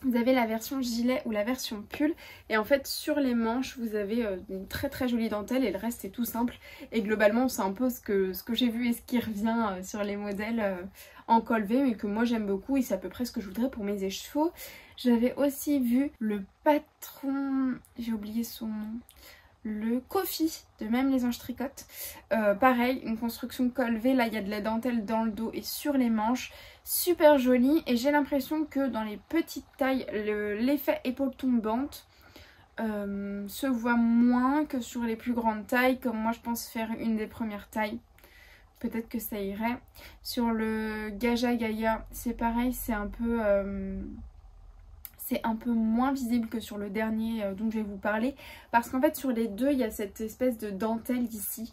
Vous avez la version gilet ou la version pull. Et en fait, sur les manches, vous avez une très très jolie dentelle et le reste est tout simple. Et globalement, c'est un peu ce que j'ai vu et ce qui revient sur les modèles en col V, mais que moi j'aime beaucoup et c'est à peu près ce que je voudrais pour mes écheveaux. J'avais aussi vu le patron, j'ai oublié son nom, le Kofi de Même les Anges Tricotent. Pareil, une construction col V, là il y a de la dentelle dans le dos et sur les manches, super joli. Et j'ai l'impression que dans les petites tailles, l'effet épaule tombante se voit moins que sur les plus grandes tailles, comme moi je pense faire une des premières tailles. Peut-être que ça irait. Sur le Gaia, c'est pareil, c'est un peu moins visible que sur le dernier dont je vais vous parler, parce qu'en fait sur les deux il y a cette espèce de dentelle ici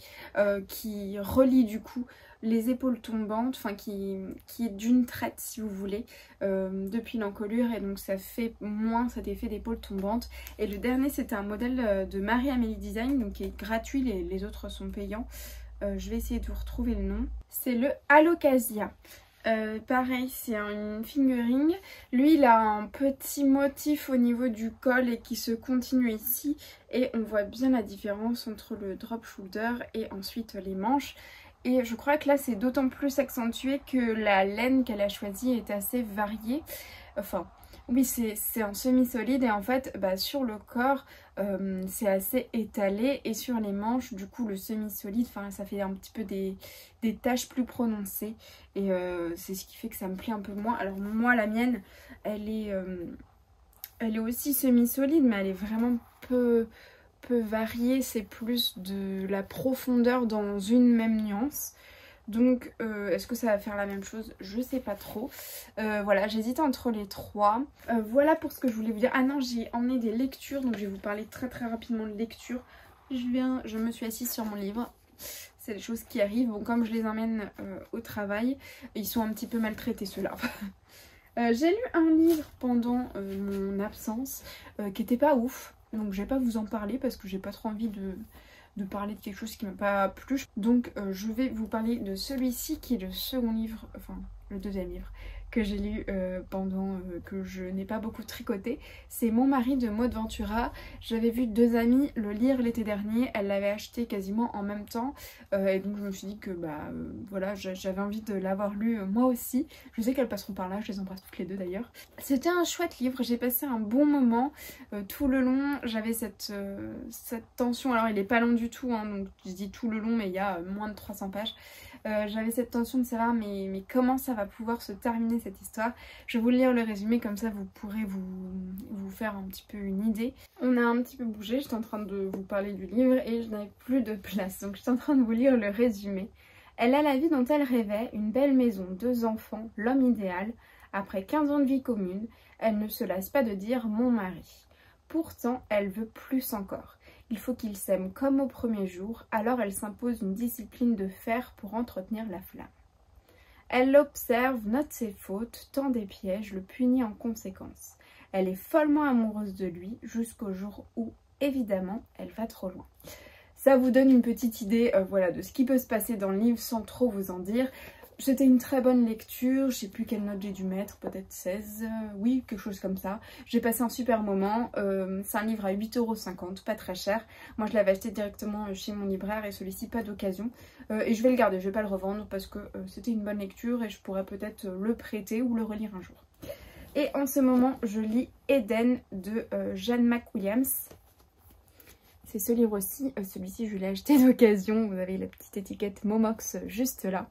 qui relie du coup les épaules tombantes, enfin qui est d'une traite si vous voulez depuis l'encolure, et donc ça fait moins cet effet d'épaule tombante. Et le dernier c'était un modèle de Marie-Amélie Design, donc qui est gratuit, les autres sont payants. Je vais essayer de vous retrouver le nom. C'est le Alocasia. Pareil, c'est une fingering. Lui il a un petit motif au niveau du col et qui se continue ici, et on voit bien la différence entre le drop shoulder et ensuite les manches. Et je crois que là c'est d'autant plus accentué que la laine qu'elle a choisie est assez variée. Enfin oui, c'est un semi-solide, et en fait sur le corps c'est assez étalé, et sur les manches du coup le semi-solide, ça fait un petit peu des taches plus prononcées, et c'est ce qui fait que ça me plaît un peu moins. Alors moi la mienne elle est aussi semi-solide, mais elle est vraiment peu variée, c'est plus de la profondeur dans une même nuance. Donc est-ce que ça va faire la même chose? Je sais pas trop. Voilà, j'hésite entre les trois. Voilà pour ce que je voulais vous dire. Ah non, j'ai emmené des lectures, donc je vais vous parler très très rapidement de lecture. Je me suis assise sur mon livre. C'est des choses qui arrivent. Bon, comme je les emmène au travail, ils sont un petit peu maltraités ceux-là. J'ai lu un livre pendant mon absence qui était pas ouf. Donc je vais pas vous en parler parce que j'ai pas trop envie de parler de quelque chose qui m'a pas plu. Donc je vais vous parler de celui-ci qui est le second livre, enfin le deuxième livre que j'ai lu pendant que je n'ai pas beaucoup tricoté. C'est Mon mari de Maud Ventura. J'avais vu 2 amies le lire l'été dernier, elles l'avaient acheté quasiment en même temps, et donc je me suis dit que voilà, j'avais envie de l'avoir lu moi aussi. Je sais qu'elles passeront par là, je les embrasse toutes les deux d'ailleurs. C'était un chouette livre, j'ai passé un bon moment tout le long. J'avais cette tension, alors il est pas long du tout, hein, donc je dis tout le long, mais il y a moins de 300 pages. J'avais cette tension de savoir mais comment ça va pouvoir se terminer cette histoire. Je vais vous lire le résumé, comme ça vous pourrez vous faire un petit peu une idée. On a un petit peu bougé, j'étais en train de vous parler du livre et je n'avais plus de place, donc j'étais en train de vous lire le résumé. Elle a la vie dont elle rêvait, une belle maison, 2 enfants, l'homme idéal. Après 15 ans de vie commune, elle ne se lasse pas de dire mon mari. Pourtant, elle veut plus encore. Il faut qu'ils s'aiment comme au premier jour, alors elle s'impose une discipline de fer pour entretenir la flamme. Elle l'observe, note ses fautes, tend des pièges, le punit en conséquence. Elle est follement amoureuse de lui jusqu'au jour où, évidemment, elle va trop loin. Ça vous donne une petite idée voilà, de ce qui peut se passer dans le livre sans trop vous en dire. C'était une très bonne lecture, je sais plus quelle note j'ai dû mettre, peut-être 16, oui, quelque chose comme ça. J'ai passé un super moment, c'est un livre à 8,50 €, pas très cher. Moi je l'avais acheté directement chez mon libraire et celui-ci pas d'occasion. Et je vais le garder, je vais pas le revendre parce que c'était une bonne lecture et je pourrais peut-être le prêter ou le relire un jour. Et en ce moment je lis Eden de Jeanne McWilliams. C'est ce livre-ci, celui-ci je l'ai acheté d'occasion, vous avez la petite étiquette Momox juste là.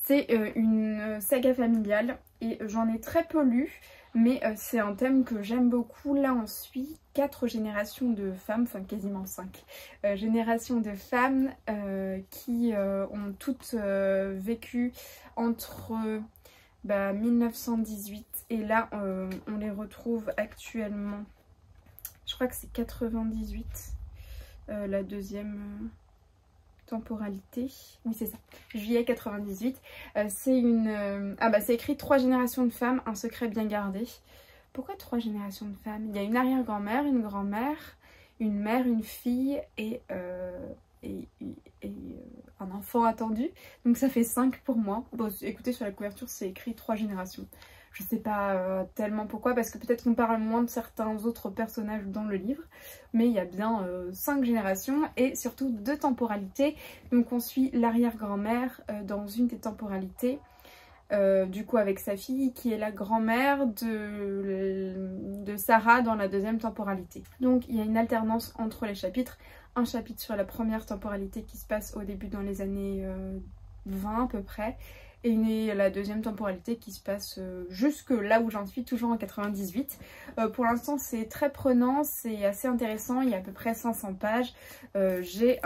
C'est une saga familiale et j'en ai très peu lu, mais c'est un thème que j'aime beaucoup. Là on suit 4 générations de femmes, enfin quasiment 5 générations de femmes qui ont toutes vécu entre 1918 et là on les retrouve actuellement, je crois que c'est 98, la deuxième... temporalité, oui c'est ça, juillet 98. C'est une... c'est écrit 3 générations de femmes, un secret bien gardé. Pourquoi 3 générations de femmes? Il y a une arrière-grand-mère, une grand-mère, une mère, une fille et un enfant attendu. Donc ça fait 5 pour moi. Bon, écoutez, sur la couverture c'est écrit 3 générations. Je sais pas tellement pourquoi, parce que peut-être qu'on parle moins de certains autres personnages dans le livre, mais il y a bien 5 générations et surtout 2 temporalités. Donc on suit l'arrière-grand-mère dans une des temporalités, du coup avec sa fille qui est la grand-mère de Sarah dans la deuxième temporalité. Donc il y a une alternance entre les chapitres, un chapitre sur la première temporalité qui se passe au début dans les années 20 à peu près, et la deuxième temporalité qui se passe jusque là où j'en suis, toujours en 98. Pour l'instant c'est très prenant, c'est assez intéressant, il y a à peu près 500 pages. J'ai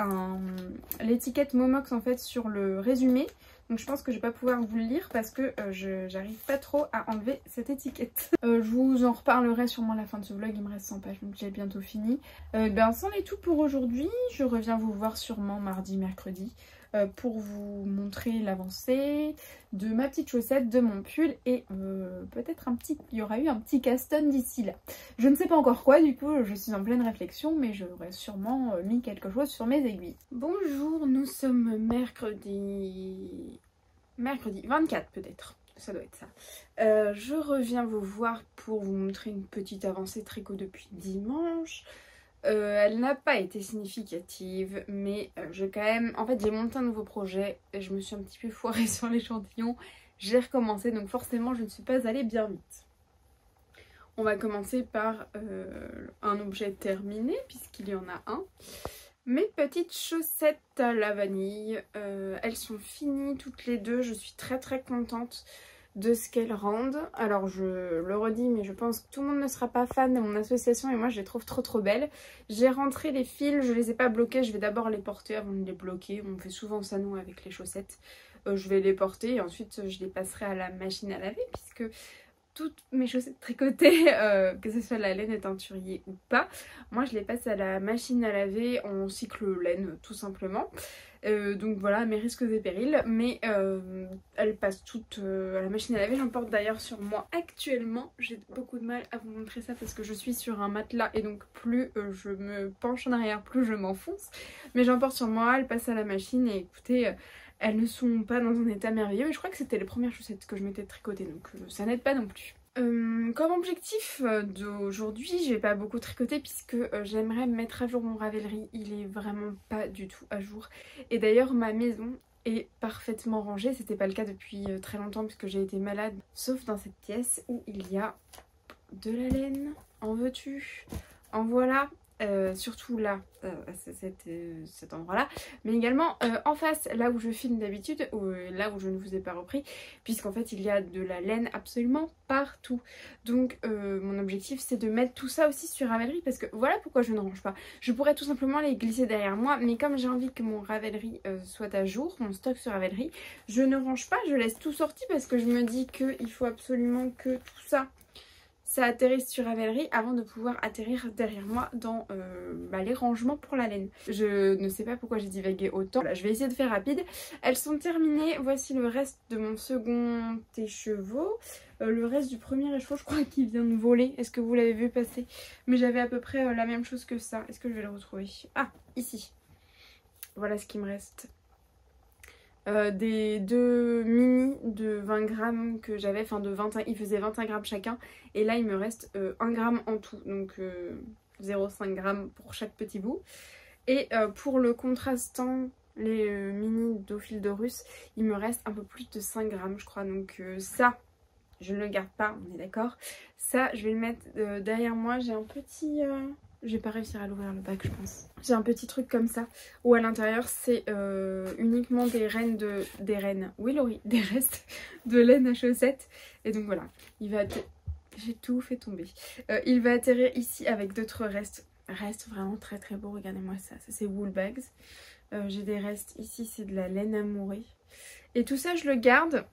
l'étiquette Momox en fait sur le résumé, donc je pense que je vais pas pouvoir vous le lire parce que j'arrive pas trop à enlever cette étiquette. Je vous en reparlerai sûrement à la fin de ce vlog, il me reste 100 pages donc j'ai bientôt fini. C'en est tout pour aujourd'hui, je reviens vous voir sûrement mardi, mercredi. Pour vous montrer l'avancée de ma petite chaussette, de mon pull et peut-être il y aura eu un petit Caston d'ici là. Je ne sais pas encore quoi, du coup je suis en pleine réflexion, mais j'aurais sûrement mis quelque chose sur mes aiguilles. Bonjour, nous sommes mercredi 24 peut-être. Ça doit être ça. Je reviens vous voir pour vous montrer une petite avancée tricot depuis dimanche. Elle n'a pas été significative, mais j'ai quand même... En fait, j'ai monté un nouveau projet et je me suis un petit peu foirée sur l'échantillon. J'ai recommencé, donc forcément, je ne suis pas allée bien vite. On va commencer par un objet terminé, puisqu'il y en a un. Mes petites chaussettes à la vanille, elles sont finies toutes les deux. Je suis très très contente de ce qu'elles rendent. Alors je le redis, mais je pense que tout le monde ne sera pas fan de mon association et moi je les trouve trop belles. J'ai rentré les fils, je les ai pas bloqués, je vais d'abord les porter avant de les bloquer. On fait souvent ça nous avec les chaussettes. Je vais les porter et ensuite je les passerai à la machine à laver, puisque toutes mes chaussettes tricotées, que ce soit la laine et teinturier ou pas, moi je les passe à la machine à laver en cycle laine tout simplement. Donc voilà, mes risques et périls, mais elles passent toutes à la machine à laver. J'en porte d'ailleurs sur moi actuellement. J'ai beaucoup de mal à vous montrer ça parce que je suis sur un matelas et donc plus je me penche en arrière, plus je m'enfonce. Mais j'en porte sur moi, elles passent à la machine et écoutez, elles ne sont pas dans un état merveilleux. Mais je crois que c'était les premières chaussettes que je m'étais tricotées, donc ça n'aide pas non plus. Comme objectif d'aujourd'hui, je vais pas beaucoup tricoter puisque j'aimerais mettre à jour mon Ravelry. Il est vraiment pas du tout à jour. Et d'ailleurs ma maison est parfaitement rangée. C'était pas le cas depuis très longtemps puisque j'ai été malade. Sauf dans cette pièce où il y a de la laine. En veux-tu? En voilà. Surtout là, cet endroit là, mais également en face, là où je filme d'habitude, là où je ne vous ai pas repris, puisqu'en fait il y a de la laine absolument partout. Donc mon objectif c'est de mettre tout ça aussi sur Ravelry, parce que voilà pourquoi je ne range pas. Je pourrais tout simplement les glisser derrière moi, mais comme j'ai envie que mon Ravelry soit à jour, mon stock sur Ravelry, je ne range pas, je laisse tout sorti parce que je me dis qu'il faut absolument que tout ça ça atterrisse sur Ravelry avant de pouvoir atterrir derrière moi dans les rangements pour la laine. Je ne sais pas pourquoi j'ai divagué autant. Voilà, je vais essayer de faire rapide. Elles sont terminées. Voici le reste de mon second écheveau. Le reste du premier écheveau, je crois qu'il vient de voler. Est-ce que vous l'avez vu passer? Mais j'avais à peu près la même chose que ça. Est-ce que je vais le retrouver? Ah, ici. Voilà ce qui me reste. Des deux mini de 20 grammes que j'avais, enfin de 21, ils faisaient 21 grammes chacun, et là il me reste 1 gramme en tout, donc 0,5 grammes pour chaque petit bout. Et pour le contrastant, les mini d'eau fil de russe, il me reste un peu plus de 5 grammes je crois, donc ça je ne le garde pas, on est d'accord. Ça je vais le mettre derrière moi. J'ai un petit... Je vais pas réussir à l'ouvrir le bac je pense. J'ai un petit truc comme ça où à l'intérieur c'est uniquement des rennes de... Des rennes, oui Laurie, des restes de laine à chaussettes. Et donc voilà, il va... J'ai tout fait tomber. Il va atterrir ici avec d'autres restes. Restes vraiment très très beaux, regardez-moi ça. Ça c'est wool bags. J'ai des restes ici, c'est de la laine amourée. Et tout ça je le garde.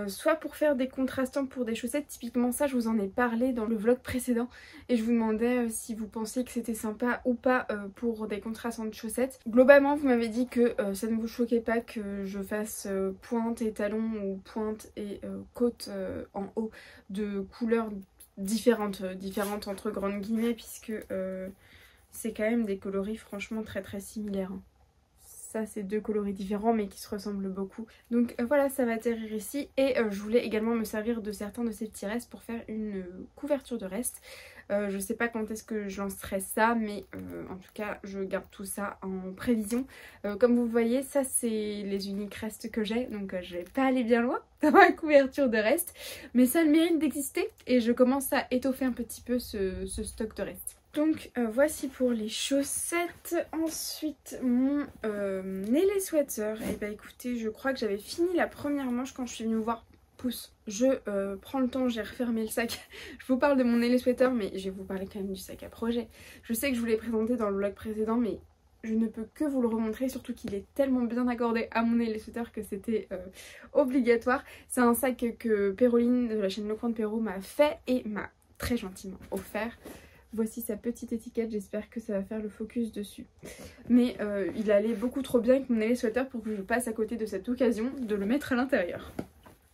Soit pour faire des contrastants pour des chaussettes, typiquement ça je vous en ai parlé dans le vlog précédent et je vous demandais si vous pensiez que c'était sympa ou pas pour des contrastants de chaussettes. Globalement vous m'avez dit que ça ne vous choquait pas que je fasse pointe et talon ou pointe et côte en haut de couleurs différentes entre grandes guillemets, puisque c'est quand même des coloris franchement très très similaires. Ça c'est deux coloris différents mais qui se ressemblent beaucoup. Donc voilà, ça va atterrir ici et je voulais également me servir de certains de ces petits restes pour faire une couverture de reste. Je sais pas quand est-ce que je lancerai ça, mais en tout cas je garde tout ça en prévision. Comme vous voyez, ça c'est les uniques restes que j'ai, donc je vais pas aller bien loin dans ma couverture de reste, mais ça a le mérite d'exister et je commence à étoffer un petit peu ce stock de restes. Donc voici pour les chaussettes. Ensuite mon Nelly Sweater. Et bah écoutez, je crois que j'avais fini la première manche quand je suis venue vous voir. Pouce. Je prends le temps, j'ai refermé le sac. Je vous parle de mon Nelly Sweater, mais je vais vous parler quand même du sac à projet. Je sais que je vous l'ai présenté dans le vlog précédent, mais je ne peux que vous le remontrer, surtout qu'il est tellement bien accordé à mon Nelly Sweater que c'était obligatoire. C'est un sac que Péroline de la chaîne Le Coin de Péro m'a fait et m'a très gentiment offert. Voici sa petite étiquette, j'espère que ça va faire le focus dessus. Mais il allait beaucoup trop bien avec mon Nelly Sweater pour que je passe à côté de cette occasion de le mettre à l'intérieur.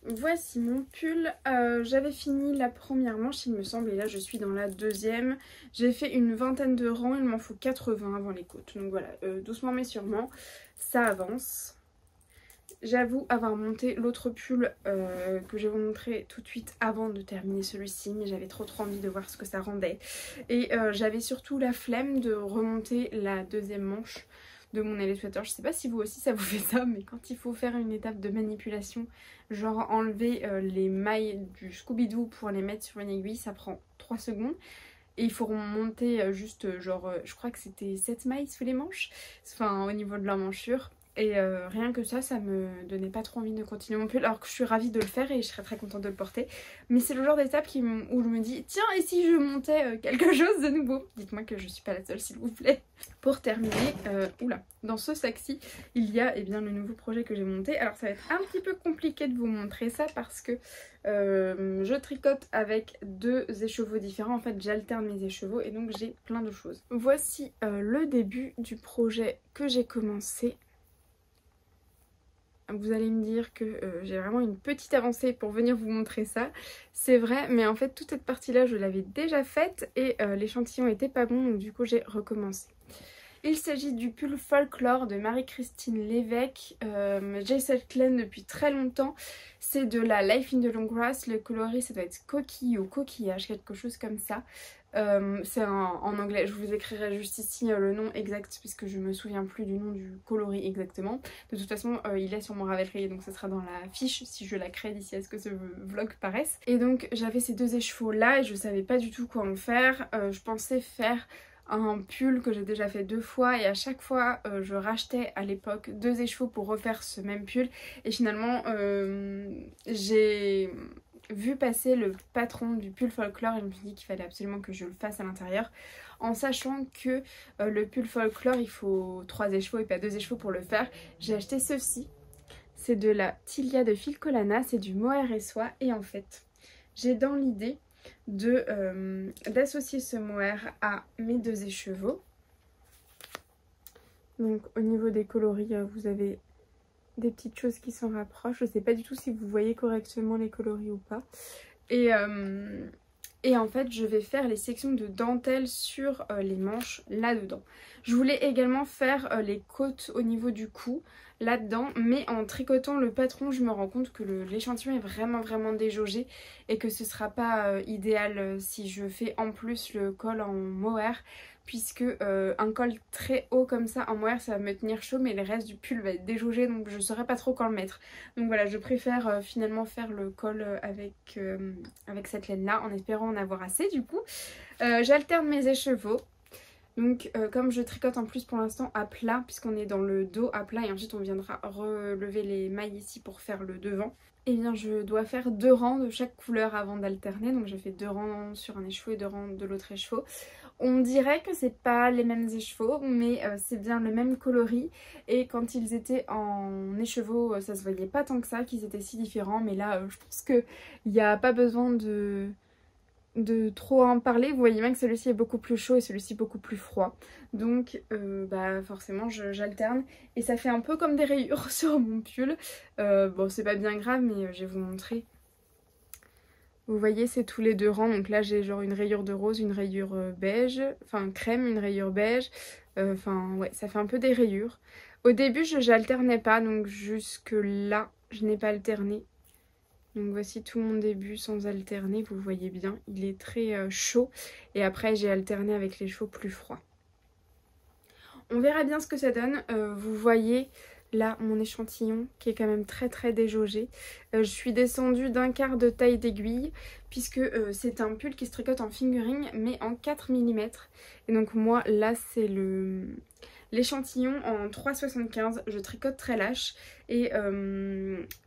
Voici mon pull, j'avais fini la première manche il me semble et là je suis dans la deuxième. J'ai fait une vingtaine de rangs, il m'en faut 80 avant les côtes. Donc voilà, doucement mais sûrement, ça avance. J'avoue avoir monté l'autre pull que je vais vous montrer tout de suite avant de terminer celui-ci, mais j'avais trop envie de voir ce que ça rendait. Et j'avais surtout la flemme de remonter la deuxième manche de mon Nelly Sweater. Je sais pas si vous aussi ça vous fait ça, mais quand il faut faire une étape de manipulation, genre enlever les mailles du Scooby-Doo pour les mettre sur une aiguille, ça prend 3 secondes. Et il faut remonter juste genre, je crois que c'était 7 mailles sous les manches, enfin au niveau de l'emmanchure. Et rien que ça me donnait pas trop envie de continuer mon pull, alors que je suis ravie de le faire et je serais très contente de le porter. Mais c'est le genre d'étape où je me dis, tiens, et si je montais quelque chose de nouveau? Dites-moi que je suis pas la seule s'il vous plaît. Pour terminer, dans ce sac-ci, il y a le nouveau projet que j'ai monté. Alors ça va être un petit peu compliqué de vous montrer ça parce que je tricote avec 2 écheveaux différents. En fait j'alterne mes écheveaux et donc j'ai plein de choses. Voici le début du projet que j'ai commencé. Vous allez me dire que j'ai vraiment une petite avancée pour venir vous montrer ça. C'est vrai, mais en fait toute cette partie-là je l'avais déjà faite et l'échantillon était pas bon, donc du coup j'ai recommencé. Il s'agit du pull Folklore de Marie-Christine Lévesque. J'ai cette laine depuis très longtemps. C'est de la Life in the Long Grass. Le coloris ça doit être coquille ou coquillage, quelque chose comme ça. C'est en anglais, je vous écrirai juste ici le nom exact puisque je me souviens plus du nom du coloris exactement. De toute façon il est sur mon Ravelry donc ça sera dans la fiche si je la crée d'ici à ce que ce vlog paraisse. Et donc j'avais ces 2 écheveaux là et je savais pas du tout quoi en faire. Je pensais faire un pull que j'ai déjà fait 2 fois et à chaque fois je rachetais à l'époque 2 écheveaux pour refaire ce même pull et finalement j'ai vu passer le patron du pull Folklore et je me suis dit qu'il fallait absolument que je le fasse à l'intérieur, en sachant que le pull Folklore il faut 3 écheveaux et pas 2 écheveaux pour le faire. J'ai acheté ceci, c'est de la Tilia de Filcolana, c'est du mohair et soie et en fait j'ai dans l'idée d'associer ce mohair à mes 2 écheveaux. Donc au niveau des coloris, vous avez des petites choses qui s'en rapprochent. Je ne sais pas du tout si vous voyez correctement les coloris ou pas. Et en fait, je vais faire les sections de dentelle sur les manches là-dedans. Je voulais également faire les côtes au niveau du cou là-dedans, mais en tricotant le patron, je me rends compte que l'échantillon est vraiment déjaugé et que ce sera pas idéal si je fais en plus le col en mohair, puisque un col très haut comme ça en mohair, ça va me tenir chaud, mais le reste du pull va être déjaugé, donc je ne saurais pas trop quand le mettre. Donc voilà, je préfère finalement faire le col avec cette laine là, en espérant en avoir assez du coup. J'alterne mes écheveaux. Donc comme je tricote en plus pour l'instant à plat, puisqu'on est dans le dos à plat et ensuite on viendra relever les mailles ici pour faire le devant, et bien je dois faire 2 rangs de chaque couleur avant d'alterner. Donc je fais 2 rangs sur un écheveau et 2 rangs de l'autre écheveau. On dirait que c'est pas les mêmes écheveaux, mais c'est bien le même coloris, et quand ils étaient en écheveau ça se voyait pas tant que ça qu'ils étaient si différents, mais là je pense qu'il n'y a pas besoin de trop en parler. Vous voyez bien que celui-ci est beaucoup plus chaud et celui-ci beaucoup plus froid, donc forcément j'alterne et ça fait un peu comme des rayures sur mon pull. Bon, c'est pas bien grave, mais je vais vous montrer. Vous voyez, c'est tous les 2 rangs, donc là j'ai genre une rayure de rose, une rayure beige, enfin crème, une rayure beige, enfin ouais, ça fait un peu des rayures. Au début j'alternais pas, donc jusque là je n'ai pas alterné. Donc voici tout mon début sans alterner, vous voyez bien, il est très chaud, et après j'ai alterné avec les chevaux plus froids. On verra bien ce que ça donne. Vous voyez là mon échantillon qui est quand même très déjaugé. Je suis descendue d'1/4 de taille d'aiguille, puisque c'est un pull qui se tricote en fingering mais en 4 mm. Et donc moi là c'est l'échantillon en 3,75, je tricote très lâche, et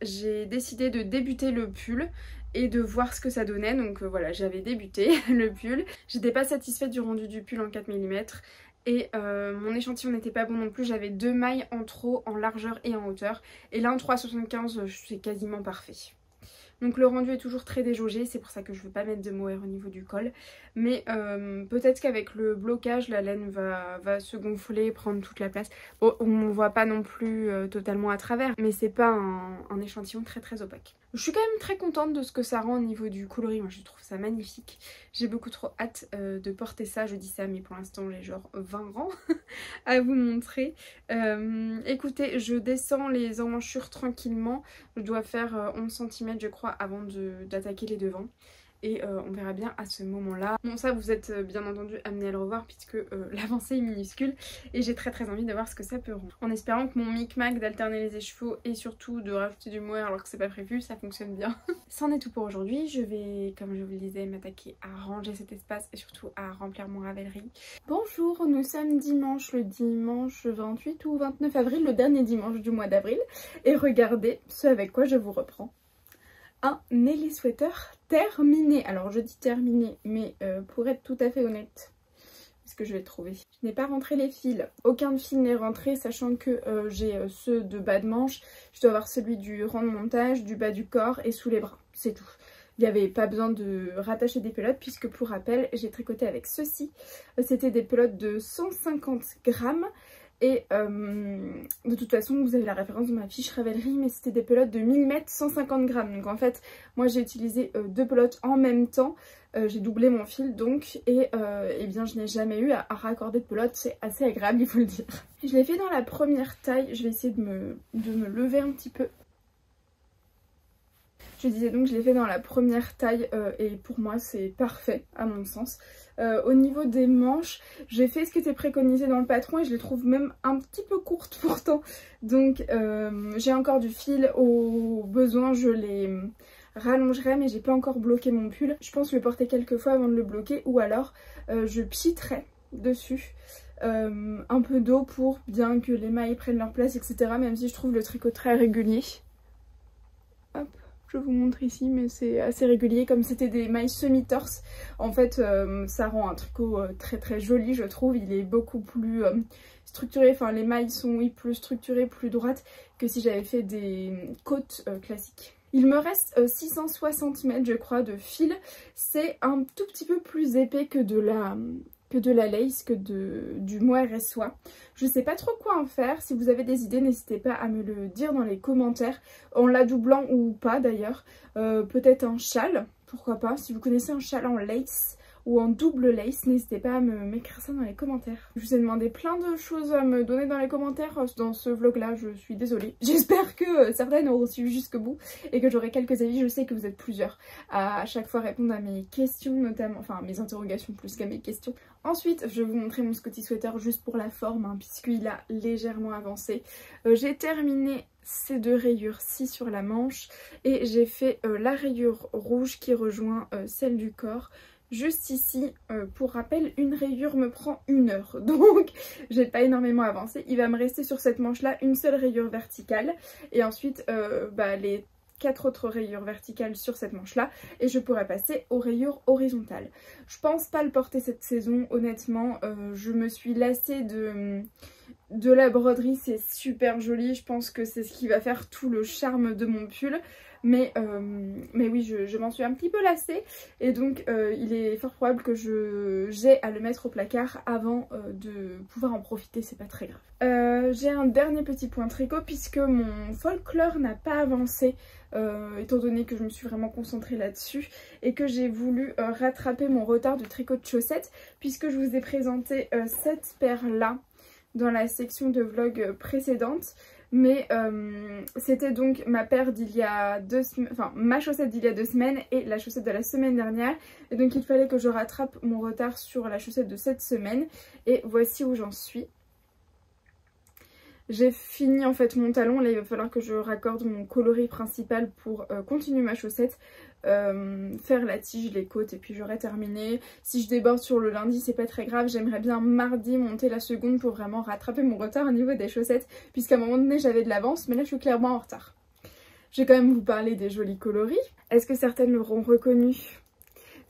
j'ai décidé de débuter le pull et de voir ce que ça donnait. Donc voilà, j'avais débuté le pull, j'étais pas satisfaite du rendu du pull en 4 mm, et mon échantillon n'était pas bon non plus, j'avais 2 mailles en trop en largeur et en hauteur, et là en 3,75 c'est quasiment parfait. Donc le rendu est toujours très déjaugé, c'est pour ça que je ne veux pas mettre de mohair au niveau du col. Mais peut-être qu'avec le blocage, la laine va se gonfler, prendre toute la place. Bon, on ne voit pas non plus totalement à travers, mais c'est pas un échantillon très opaque. Je suis quand même très contente de ce que ça rend au niveau du coloris, moi je trouve ça magnifique. J'ai beaucoup trop hâte de porter ça, je dis ça, mais pour l'instant j'ai genre 20 rangs à vous montrer. Écoutez, je descends les emmanchures tranquillement, je dois faire 11 cm je crois avant d'attaquer les devants. Et on verra bien à ce moment là. Bon, ça vous êtes bien entendu amené à le revoir, puisque l'avancée est minuscule et j'ai très envie de voir ce que ça peut rendre. En espérant que mon micmac d'alterner les écheveaux et surtout de rajouter du mohair alors que c'est pas prévu, ça fonctionne bien. C'en est tout pour aujourd'hui. Je vais, comme je vous le disais, m'attaquer à ranger cet espace et surtout à remplir mon Ravelry. Bonjour, nous sommes dimanche, le dimanche 28 ou 29 avril, le dernier dimanche du mois d'avril. Et regardez ce avec quoi je vous reprends. Un Nelly Sweater terminé. Alors je dis terminé, mais pour être tout à fait honnête, est-ce que je vais trouver? Je n'ai pas rentré les fils. Aucun fil n'est rentré, sachant que j'ai ceux de bas de manche. Je dois avoir celui du rang de montage, du bas du corps et sous les bras. C'est tout. Il n'y avait pas besoin de rattacher des pelotes, puisque pour rappel, j'ai tricoté avec ceci. C'était des pelotes de 150 grammes. Et de toute façon vous avez la référence de ma fiche Ravelry, mais c'était des pelotes de 1000 mètres 150 grammes. Donc en fait moi j'ai utilisé 2 pelotes en même temps, j'ai doublé mon fil donc, et bien je n'ai jamais eu à raccorder de pelotes, c'est assez agréable il faut le dire. Je l'ai fait dans la première taille, je vais essayer de me lever un petit peu. Je disais donc je l'ai fait dans la première taille et pour moi c'est parfait à mon sens. Au niveau des manches, j'ai fait ce qui était préconisé dans le patron et je les trouve même un petit peu courtes pourtant. Donc j'ai encore du fil, au besoin je les rallongerai, mais j'ai pas encore bloqué mon pull. Je pense le porter quelques fois avant de le bloquer, ou alors je pchiterai dessus un peu d'eau pour bien que les mailles prennent leur place, etc. Même si je trouve le tricot très régulier. Hop. Je vous montre ici, mais c'est assez régulier. Comme c'était des mailles semi-torse, en fait ça rend un tricot très joli je trouve. Il est beaucoup plus structuré, enfin les mailles sont oui, plus structurées, plus droites que si j'avais fait des côtes classiques. Il me reste 660 mètres je crois de fil. C'est un tout petit peu plus épais que de la lace, du mohair soie. Je sais pas trop quoi en faire. Si vous avez des idées, n'hésitez pas à me le dire dans les commentaires, en la doublant ou pas d'ailleurs. Peut-être un châle, pourquoi pas. Si vous connaissez un châle en lace ou en double lace, n'hésitez pas à m'écrire ça dans les commentaires. Je vous ai demandé plein de choses à me donner dans les commentaires dans ce vlog là, je suis désolée. J'espère que certaines auront suivi jusqu'au bout et que j'aurai quelques avis. Je sais que vous êtes plusieurs à chaque fois répondre à mes questions, notamment, enfin mes interrogations plus qu'à mes questions. Ensuite, je vais vous montrer mon Scotty Sweater juste pour la forme, hein, puisqu'il a légèrement avancé. J'ai terminé ces deux rayures-ci sur la manche et j'ai fait la rayure rouge qui rejoint celle du corps. Juste ici, pour rappel, une rayure me prend 1 heure, donc j'ai pas énormément avancé. Il va me rester sur cette manche là une seule rayure verticale et ensuite les 4 autres rayures verticales sur cette manche là et je pourrais passer aux rayures horizontales. Je pense pas le porter cette saison, honnêtement. Je me suis lassée de la broderie, c'est super joli, je pense que c'est ce qui va faire tout le charme de mon pull. Mais oui, je m'en suis un petit peu lassée et donc il est fort probable que j'ai à le mettre au placard avant de pouvoir en profiter, c'est pas très grave. J'ai un dernier petit point tricot puisque mon folklore n'a pas avancé étant donné que je me suis vraiment concentrée là-dessus et que j'ai voulu rattraper mon retard de tricot de chaussettes puisque je vous ai présenté cette paire là dans la section de vlog précédente. Mais c'était donc ma paire d'il y a 2 semaines, enfin ma chaussette d'il y a 2 semaines et la chaussette de la semaine dernière. Et donc il fallait que je rattrape mon retard sur la chaussette de cette semaine. Et voici où j'en suis. J'ai fini en fait mon talon, là il va falloir que je raccorde mon coloris principal pour continuer ma chaussette, faire la tige, les côtes et puis j'aurai terminé. Si je déborde sur le lundi c'est pas très grave, j'aimerais bien mardi monter la seconde pour vraiment rattraper mon retard au niveau des chaussettes puisqu'à un moment donné j'avais de l'avance mais là je suis clairement en retard. Je vais quand même vous parler des jolis coloris. Est-ce que certaines l'auront reconnu ?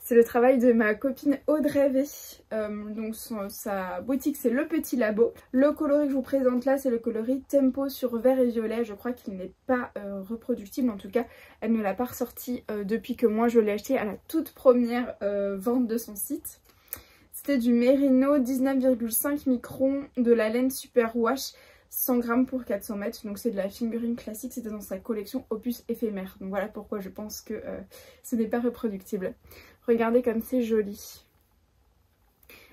C'est le travail de ma copine Audrey V. Donc sa boutique c'est Le Petit Labo. Le coloris que je vous présente là c'est le coloris Tempo sur vert et violet. Je crois qu'il n'est pas reproductible, en tout cas elle ne l'a pas ressorti depuis que moi je l'ai acheté à la toute première vente de son site. C'était du Merino 19,5 microns de la laine Super Wash. 100 grammes pour 400 mètres, donc c'est de la fingering classique, c'était dans sa collection opus éphémère. Donc voilà pourquoi je pense que ce n'est pas reproductible. Regardez comme c'est joli.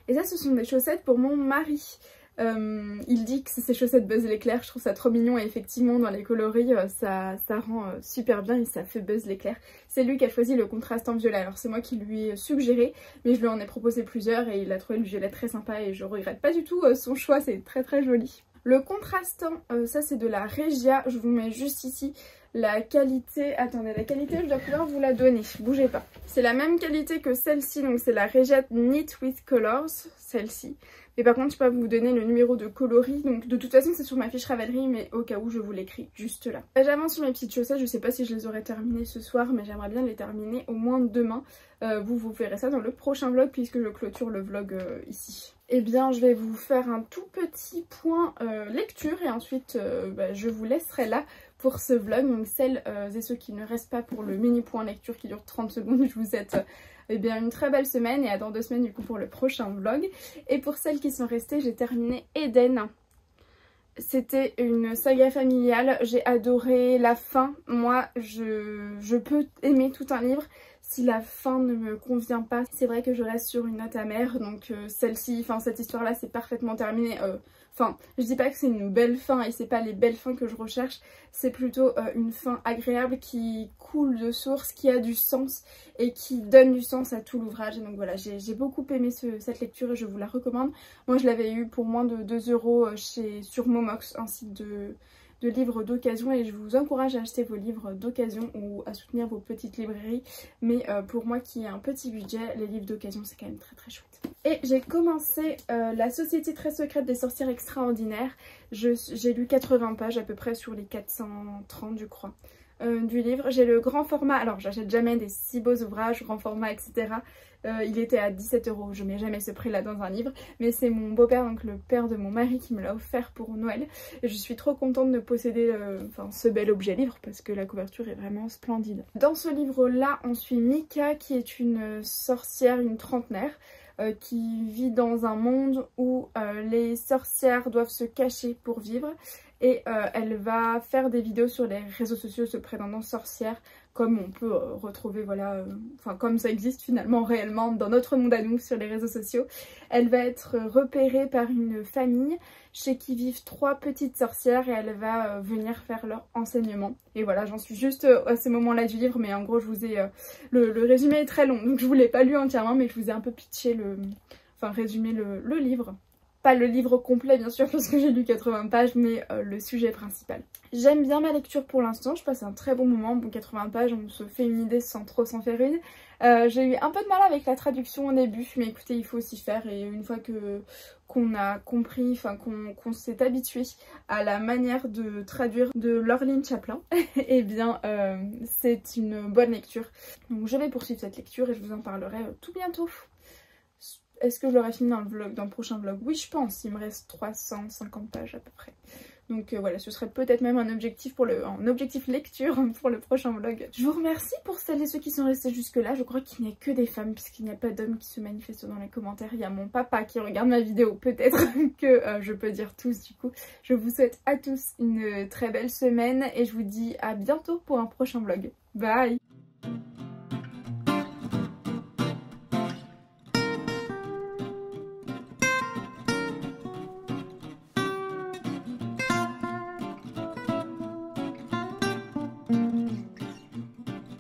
Et ça ce sont des chaussettes pour mon mari. Il dit que c'est ses chaussettes Buzz l'éclair, je trouve ça trop mignon et effectivement dans les coloris ça rend super bien et ça fait Buzz l'éclair. C'est lui qui a choisi le contraste en violet, alors c'est moi qui lui ai suggéré mais je lui en ai proposé plusieurs et il a trouvé le violet très sympa et je regrette pas du tout son choix, c'est très très joli. Le contrastant, ça c'est de la Regia, je vous mets juste ici la qualité, attendez la qualité je dois pouvoir vous la donner, bougez pas. C'est la même qualité que celle-ci, donc c'est la Regia Knit with Colors, celle-ci. Mais par contre je peux pas vous donner le numéro de coloris, donc de toute façon c'est sur ma fiche Ravelry mais au cas où je vous l'écris juste là. J'avance sur mes petites chaussettes, je sais pas si je les aurai terminées ce soir mais j'aimerais bien les terminer au moins demain. Vous verrez ça dans le prochain vlog puisque je clôture le vlog ici. Eh bien je vais vous faire un tout petit point lecture et ensuite je vous laisserai là pour ce vlog. Donc celles et ceux qui ne restent pas pour le mini point lecture qui dure 30 secondes, je vous souhaite une très belle semaine et à dans 2 semaines du coup pour le prochain vlog. Et pour celles qui sont restées, j'ai terminé Eden. C'était une saga familiale, j'ai adoré la fin. Moi je peux aimer tout un livre. Si la fin ne me convient pas, c'est vrai que je reste sur une note amère, donc celle-ci, enfin cette histoire-là c'est parfaitement terminé. Enfin, je dis pas que c'est une belle fin et c'est pas les belles fins que je recherche, c'est plutôt une fin agréable qui coule de source, qui a du sens et qui donne du sens à tout l'ouvrage. Et donc voilà, j'ai beaucoup aimé cette lecture et je vous la recommande. Moi je l'avais eu pour moins de 2 € sur Momox, un site de livres d'occasion et je vous encourage à acheter vos livres d'occasion ou à soutenir vos petites librairies, mais pour moi qui ai un petit budget, les livres d'occasion c'est quand même très très chouette. Et j'ai commencé La Société très secrète des sorcières extraordinaires. J'ai lu 80 pages à peu près sur les 430 je crois. du livre. J'ai le grand format, alors j'achète jamais des si beaux ouvrages, grand format, etc. Il était à 17 €, je mets jamais ce prix là dans un livre, mais c'est mon beau-père, donc le père de mon mari, qui me l'a offert pour Noël, et je suis trop contente de posséder ce bel objet livre parce que la couverture est vraiment splendide. Dans ce livre là on suit Mika qui est une sorcière, une trentenaire, qui vit dans un monde où les sorcières doivent se cacher pour vivre, et elle va faire des vidéos sur les réseaux sociaux se prétendant sorcière, comme on peut retrouver, voilà, comme ça existe finalement réellement dans notre monde à nous sur les réseaux sociaux. Elle va être repérée par une famille chez qui vivent 3 petites sorcières, et elle va venir faire leur enseignement. Et voilà, j'en suis juste à ce moment-là du livre, mais en gros je vous ai... le résumé est très long, donc je vous l'ai pas lu entièrement, mais je vous ai un peu pitché résumé le livre. Pas le livre complet bien sûr parce que j'ai lu 80 pages, mais le sujet principal. J'aime bien ma lecture pour l'instant, je passe un très bon moment. Bon, 80 pages, on se fait une idée sans trop s'en faire une. J'ai eu un peu de mal avec la traduction au début, mais écoutez, il faut s'y faire, et une fois qu'on a compris, qu'on s'est habitué à la manière de traduire de Lorline Chaplin, et bien c'est une bonne lecture. Donc je vais poursuivre cette lecture et je vous en parlerai tout bientôt. Est-ce que je l'aurai fini dans le vlog, dans le prochain vlog? Oui, je pense, il me reste 350 pages à peu près. Donc voilà, ce serait peut-être même un objectif objectif lecture pour le prochain vlog. Je vous remercie pour celles et ceux qui sont restés jusque là. Je crois qu'il n'y a que des femmes puisqu'il n'y a pas d'hommes qui se manifestent dans les commentaires. Il y a mon papa qui regarde ma vidéo, peut-être que je peux dire tous du coup. Je vous souhaite à tous une très belle semaine et je vous dis à bientôt pour un prochain vlog. Bye!